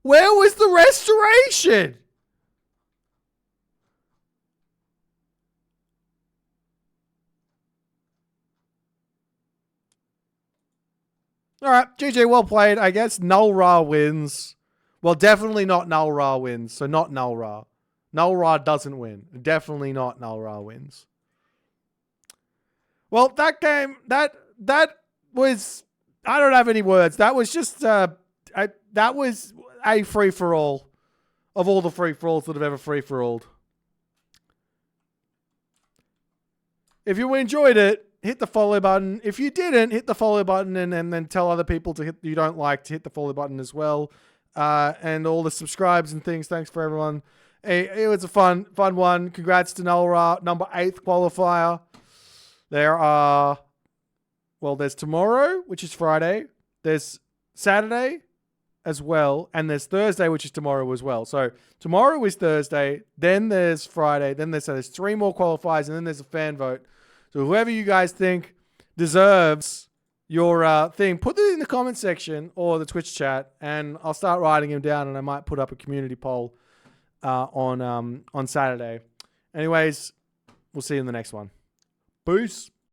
Where was the restoration? All right, GG, well played. I guess Null Ra wins. Well, definitely not Null Ra wins, so not Null Ra. Null Ra doesn't win. Definitely not Null Ra wins. Well, that game, that was, I don't have any words. That was just, that was a free-for-all of all the free-for-alls that have ever free-for-alled. If you enjoyed it, hit the follow button. If you didn't, hit the follow button and then tell other people to hit, you don't like, to hit the follow button as well. And all the subscribes and things. Thanks for everyone. It was a fun one. Congrats to Null Ra, number 8th qualifier. There are, well, there's tomorrow, which is Friday. There's Saturday as well. And there's Thursday, which is tomorrow as well. So tomorrow is Thursday. Then there's Friday. Then there's 3 more qualifiers. And then there's a fan vote. So whoever you guys think deserves your thing, put it in the comment section or the Twitch chat. And I'll start writing them down. And I might put up a community poll on Saturday. Anyways, we'll see you in the next one. Peace.